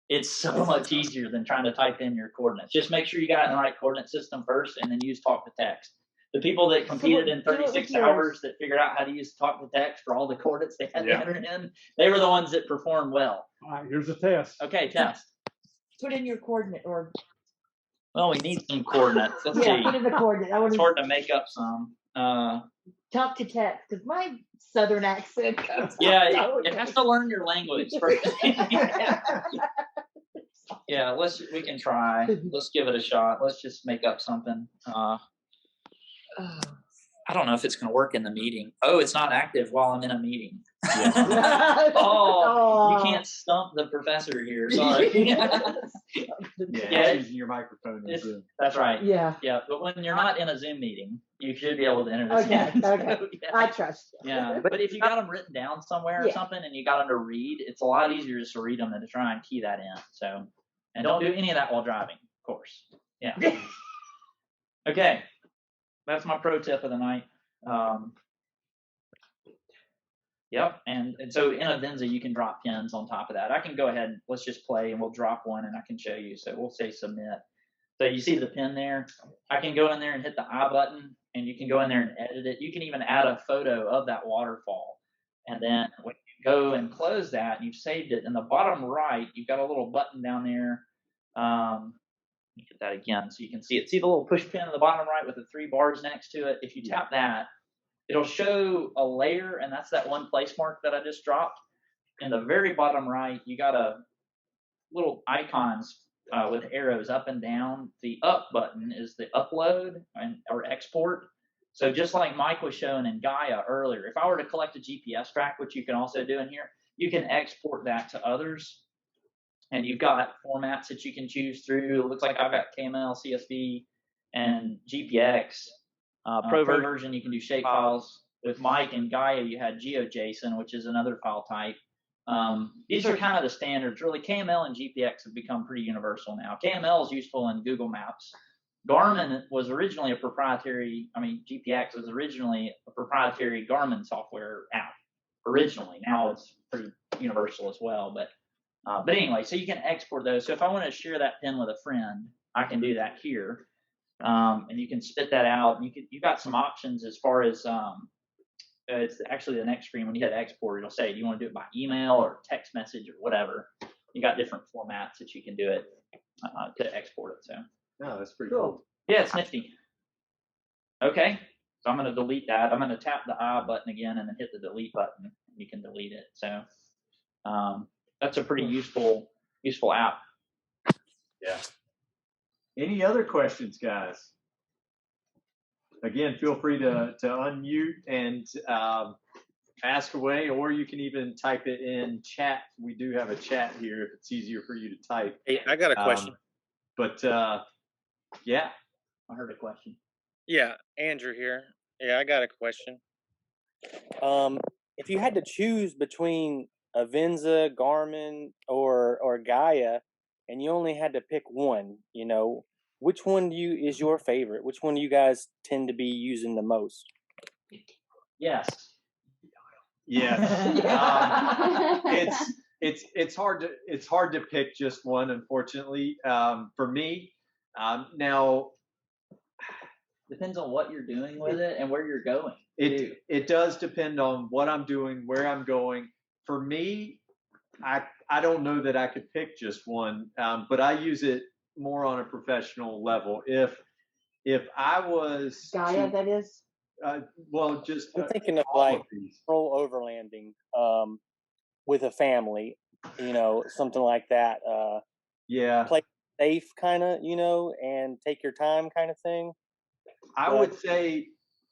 It's so much easier than trying to type in your coordinates. Just make sure you got it in the right coordinate system first and then use talk to text. The people that competed in 36 hours that figured out how to use talk to text for all the coordinates they had to enter in, they were the ones that performed well. All right, here's a test. Okay, test. Put in your coordinate or. Well, we need some coordinates. Let's Yeah, see. put in the coordinate. It's hard to make up some. Talk to text because my southern accent. Yeah, it has to learn your language first. Yeah, we can try. Let's give it a shot. Let's just make up something. I don't know if it's going to work in the meeting. Oh, it's not active while I'm in a meeting. Yeah. You can't stump the professor here. Sorry. Using your microphone. That's right. Yeah. Yeah, but when you're not in a Zoom meeting, you should be able to enter this. Okay. So, Yeah. I trust you. Yeah, but if you got them written down somewhere or something, and you got them to read, it's a lot easier just to read them than to try and key that in. So, and don't do any of that while driving, of course. Yeah. Okay. That's my pro tip of the night. Yep, and so in Avenza you can drop pins on top of that. I can go ahead and let's just play and we'll drop one and I can show you. So we'll say submit. So you see the pin there? I can go in there and hit the I button and you can go in there and edit it. You can even add a photo of that waterfall. And then when you go and close that and you've saved it, in the bottom right, you've got a little button down there. Let me get that again so you can see it. See the little push pin in the bottom right with the 3 bars next to it? If you tap that, it'll show a layer, and that's that one place mark that I just dropped. In the very bottom right, you got a little icons with arrows up and down. The up button is the upload or export. So just like Mike was showing in Gaia earlier, if I were to collect a GPS track, which you can also do in here, you can export that to others. And you've got formats that you can choose through. It looks like I've got KML, CSV, and GPX. Pro version, you can do shape files. With Mike and Gaia, you had GeoJSON, which is another file type. These are kind of the standards. Really, KML and GPX have become pretty universal now. KML is useful in Google Maps. Garmin was originally a proprietary, GPX was originally a proprietary Garmin software app. Originally, now it's pretty universal as well. But anyway, so you can export those. So if I want to share that pin with a friend, I can do that here. And you can spit that out. You've got some options as far as it's actually the next screen when you hit export, it'll say, do you want to do it by email or text message or whatever? You got different formats that you can do it to export it. So that's pretty cool. Yeah, it's nifty. Okay, so I'm going to delete that. I'm going to tap the I button again and then hit the delete button. And you can delete it. So that's a pretty useful app. Yeah. Any other questions, guys? Again, feel free to unmute and ask away, or you can even type it in chat. We do have a chat here if it's easier for you to type. Hey, I got a question. Yeah. I heard a question. Yeah, Andrew here. Yeah, I got a question. If you had to choose between Avenza, Garmin, or Gaia, and you only had to pick one, which one is your favorite? Which one do you guys tend to be using the most? Yes. It's hard to pick just one, unfortunately. For me, now depends on what you're doing with it and where you're going. It does depend on what I'm doing, where I'm going. For me, I don't know that I could pick just one, but I use it more on a professional level. If I was Gaia, that is. Just I'm thinking of like rural overlanding with a family, something like that. Play safe, kind of, and take your time, kind of thing. I would say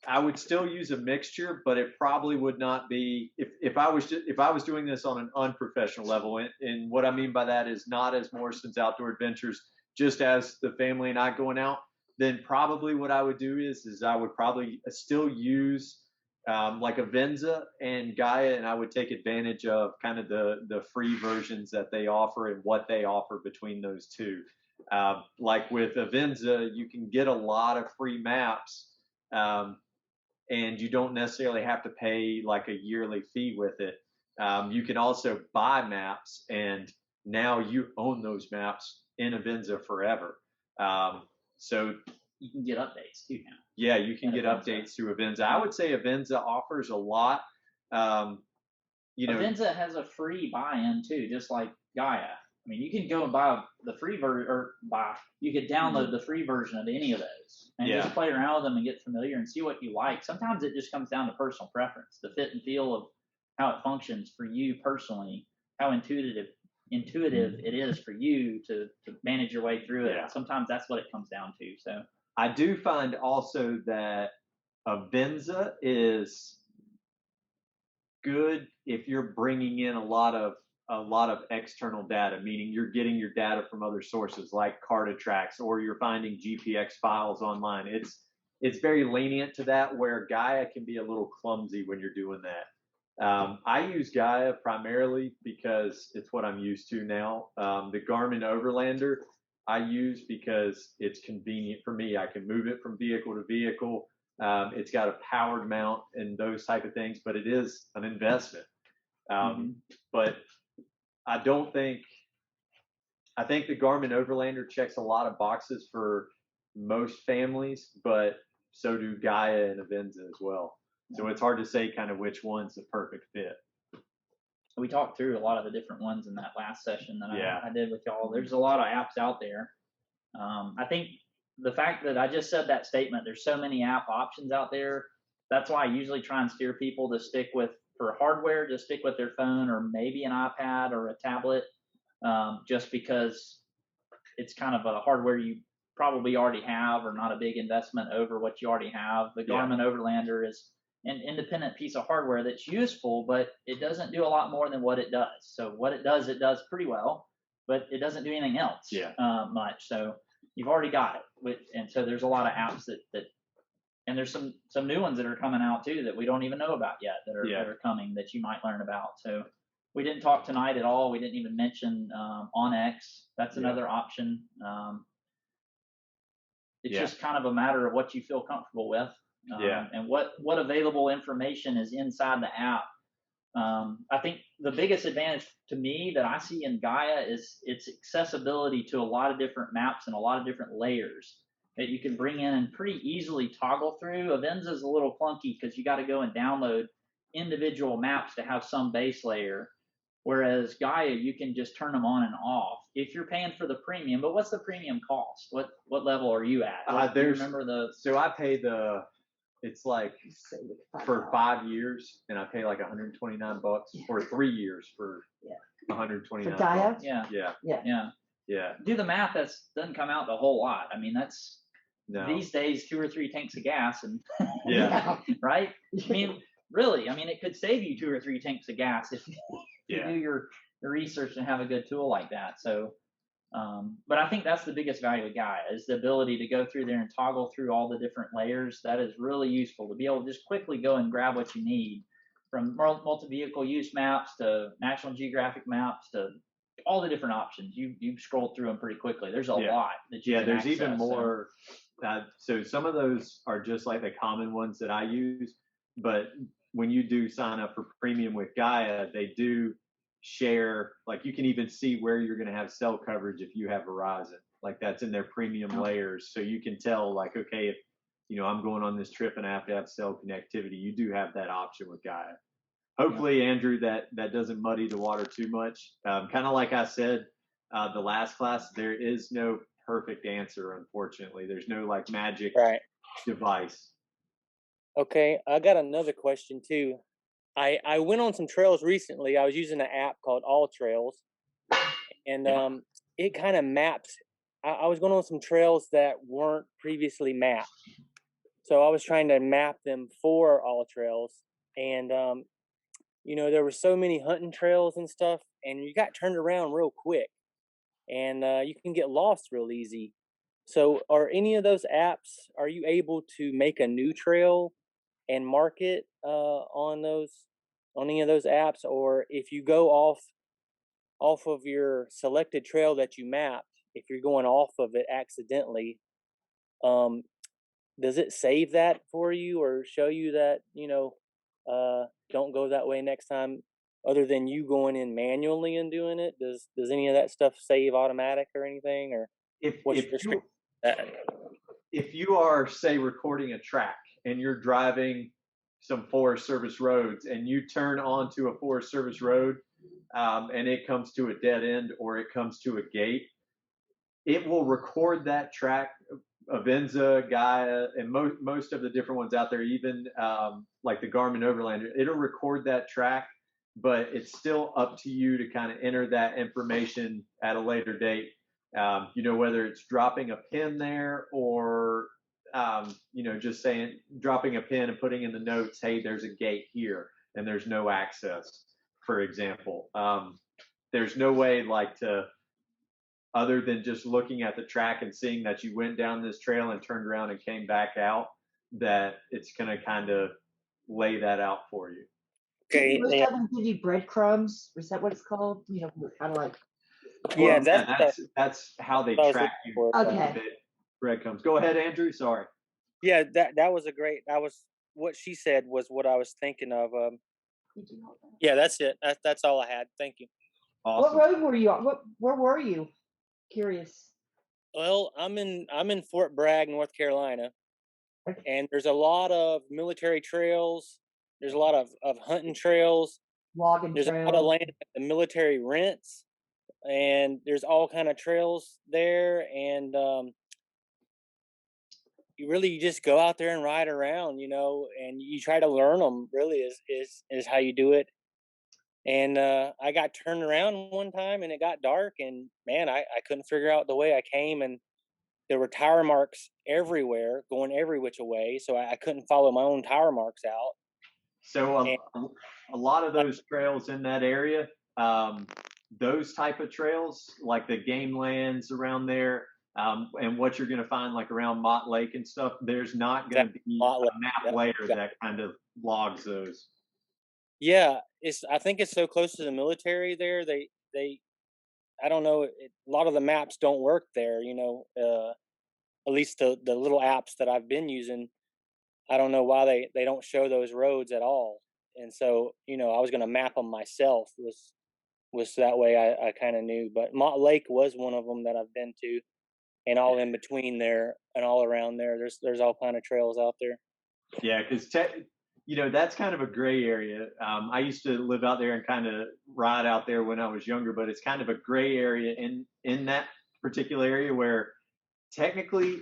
I would still use a mixture, but it probably would not be if I was doing this on an unprofessional level, and what I mean by that is not as Morrison's Outdoor Adventures, just as the family and I going out, then probably what I would do is I would probably still use like Avenza and Gaia, and I would take advantage of kind of the free versions that they offer and what they offer between those two. Like with Avenza, you can get a lot of free maps, and you don't necessarily have to pay like a yearly fee with it. You can also buy maps, and now you own those maps in Avenza forever. So you can get updates too now. Yeah, you can get updates through Avenza. I would say Avenza offers a lot. Avenza has a free buy-in too, just like Gaia. I mean, you can go and buy the free version, you could download the free version of any of those and just play around with them and get familiar and see what you like. Sometimes it just comes down to personal preference, the fit and feel of how it functions for you personally, how intuitive it is for you to manage your way through it. Sometimes that's what it comes down to. So I do find also that Avenza is good if you're bringing in a lot of external data, meaning you're getting your data from other sources like Cartatrax, or you're finding GPX files online. It's very lenient to that, where Gaia can be a little clumsy when you're doing that. I use Gaia primarily because it's what I'm used to now. The Garmin Overlander I use because it's convenient for me. I can move it from vehicle to vehicle. It's got a powered mount and those type of things, but it is an investment. But I think the Garmin Overlander checks a lot of boxes for most families, but so do Gaia and Avenza as well. So it's hard to say kind of which one's the perfect fit. We talked through a lot of the different ones in that last session that I did with y'all. There's a lot of apps out there. I think the fact that I just said that statement, there's so many app options out there. That's why I usually try and steer people to stick with, for hardware, just stick with their phone or maybe an iPad or a tablet, just because it's kind of a hardware you probably already have or not a big investment over what you already have. The Garmin Overlander is an independent piece of hardware that's useful, but it doesn't do a lot more than what it does. So what it does pretty well, but it doesn't do anything else much. So you've already got it. And so there's a lot of apps that and there's some new ones that are coming out too that we don't even know about yet that are coming that you might learn about. So we didn't talk tonight at all. We didn't even mention OnX. That's another option. It's just kind of a matter of what you feel comfortable with. And what available information is inside the app. I think the biggest advantage to me that I see in Gaia is its accessibility to a lot of different maps and a lot of different layers that you can bring in and pretty easily toggle through. Avenza is a little clunky because you got to go and download individual maps to have some base layer, whereas Gaia, you can just turn them on and off if you're paying for the premium. But what's the premium cost? What level are you at? Do you remember so I pay it's like for 5 years, and I pay like $129 for 3 years for $129. For Gaia? Yeah. Do the math. That doesn't come out a whole lot. I mean, that's these days 2 or 3 tanks of gas, and right. I mean, really. I mean, it could save you 2 or 3 tanks of gas if you do your research and have a good tool like that. So. But I think that's the biggest value of Gaia is the ability to go through there and toggle through all the different layers. That is really useful to be able to just quickly go and grab what you need, from multi-vehicle use maps to National Geographic maps to all the different options. You scroll through them pretty quickly. There's a lot that you can there's access, even more. So some of those are just like the common ones that I use, but when you do sign up for premium with Gaia, they do share, like you can even see where you're going to have cell coverage if you have Verizon, like that's in their premium layers. So you can tell, like, okay, if I'm going on this trip and I have to have cell connectivity, you do have that option with Gaia. Hopefully, Andrew, that doesn't muddy the water too much. Kind of like I said, the last class, there is no perfect answer, unfortunately. There's no like magic device. Okay, I got another question too. I went on some trails recently. I was using an app called All Trails, and it kind of maps. I was going on some trails that weren't previously mapped, so I was trying to map them for All Trails, and there were so many hunting trails and stuff, and you got turned around real quick, and you can get lost real easy. So, are any of those apps? Are you able to make a new trail and mark it on any of those apps, or if you go off of your selected trail that you mapped, if you're going off of it accidentally, um, does it save that for you or show you that don't go that way next time? Other than you going in manually and doing it, does any of that stuff save automatic or anything, or If what's if your you strategy? if you are, say, recording a track and you're driving some Forest Service roads and you turn onto a Forest Service road, and it comes to a dead end or it comes to a gate, it will record that track. Avenza, Gaia, and most of the different ones out there, even like the Garmin Overlander, it'll record that track, but it's still up to you to kind of enter that information at a later date. Whether it's dropping a pin there or just saying dropping a pin and putting in the notes, hey, there's a gate here and there's no access, for example. There's no way like to, other than just looking at the track and seeing that you went down this trail and turned around and came back out, that it's going to kind of lay that out for you. Okay, Most yeah, of them give you breadcrumbs. Is that what it's called? Kind of like. yeah, Well, that's how they what I was track looking you. for. Okay. Breadcrumbs. Go ahead, Andrew. Sorry. Yeah, that was a great. That was what she said was what I was thinking of. Yeah, that's it. That's all I had. Thank you. Awesome. What road were you on? Where were you? Curious. Well, I'm in Fort Bragg, North Carolina, Okay. and there's a lot of military trails. There's a lot of hunting trails. Logging There's a lot of trail. land that the military rents, and there's all kind of trails there. And you just go out there and ride around, and you try to learn them. Really, is how you do it. And I got turned around one time, and it got dark, and man, I couldn't figure out the way I came, and there were tire marks everywhere, going every which way, so I couldn't follow my own tire marks out. So And a lot of those trails in that area, those type of trails, like the game lands around there, and what you're going to find like around Mott Lake and stuff, there's not going to be a map layer that kind of logs those. Yeah, I think it's so close to the military there. They I don't know. A lot of the maps don't work there. At least the little apps that I've been using. I don't know why they don't show those roads at all. And so I was going to map them myself. Was that way I kind of knew. But Mott Lake was one of them that I've been to, and all in between there and all around there. There's all kind of trails out there. Yeah, because that's kind of a gray area. I used to live out there and kind of ride out there when I was younger, but it's kind of a gray area in that particular area where technically,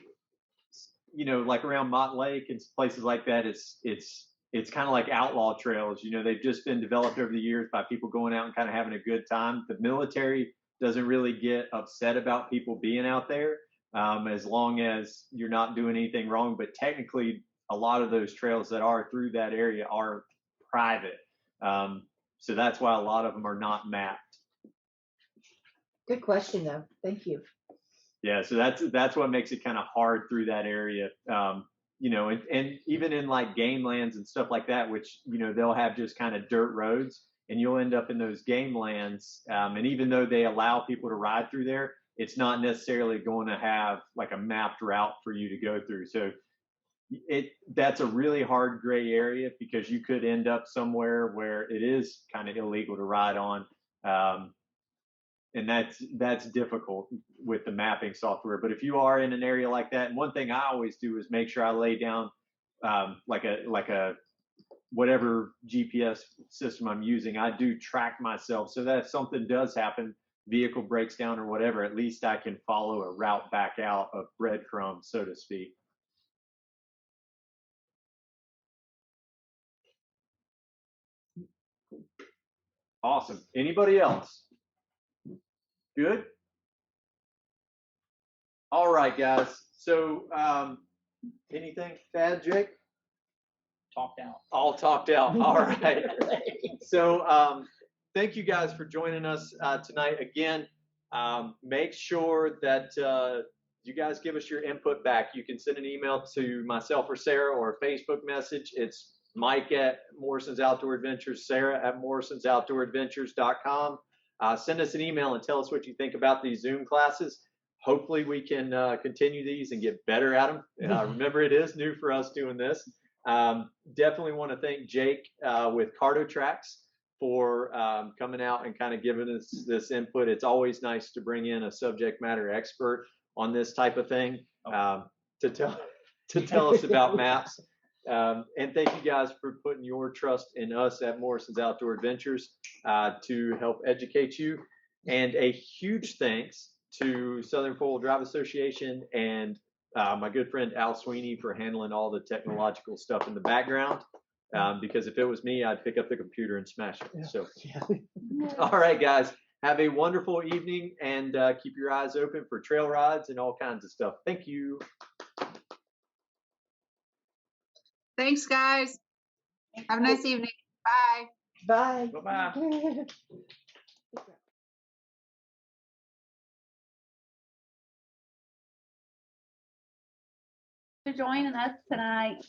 like around Mott Lake and places like that, it's kind of like outlaw trails. They've just been developed over the years by people going out and kind of having a good time. The military doesn't really get upset about people being out there, as long as you're not doing anything wrong. But technically, a lot of those trails that are through that area are private. So that's why a lot of them are not mapped. Good question, though. Thank you. Yeah, so that's what makes it kind of hard through that area. And even in like game lands and stuff like that, which they'll have just kind of dirt roads, and you'll end up in those game lands. And even though they allow people to ride through there, it's not necessarily going to have like a mapped route for you to go through. So that's a really hard gray area, because you could end up somewhere where it is kind of illegal to ride on. And that's difficult with the mapping software. But if you are in an area like that, and one thing I always do is make sure I lay down like a whatever GPS system I'm using, I do track myself, so that if something does happen, vehicle breaks down or whatever, at least I can follow a route back out of breadcrumbs, so to speak. Awesome. Anybody else? Good? All right, guys. So anything to add, Jake? talked out. All talked out. All right. So thank you guys for joining us tonight. Again, make sure that you guys give us your input back. You can send an email to myself or Sarah, or a Facebook message. It's Mike at Morrison's Outdoor Adventures, Sarah at morrisonsoutdooradventures.com. Send us an email and tell us what you think about these Zoom classes. Hopefully we can continue these and get better at them. Remember, it is new for us doing this. Definitely want to thank Jake with Cardo Tracks for coming out and kind of giving us this input. It's always nice to bring in a subject matter expert on this type of thing to tell us about maps. And thank you guys for putting your trust in us at Morrison's Outdoor Adventures to help educate you. And a huge thanks to Southern Four-Wheel Drive Association and my good friend Al Sweeney for handling all the technological stuff in the background. Because if it was me, I'd pick up the computer and smash it. So, all right, guys, have a wonderful evening, and keep your eyes open for trail rides and all kinds of stuff. Thank you. Thanks, guys. Have a nice evening. Bye. Bye. Bye-bye. For joining us tonight.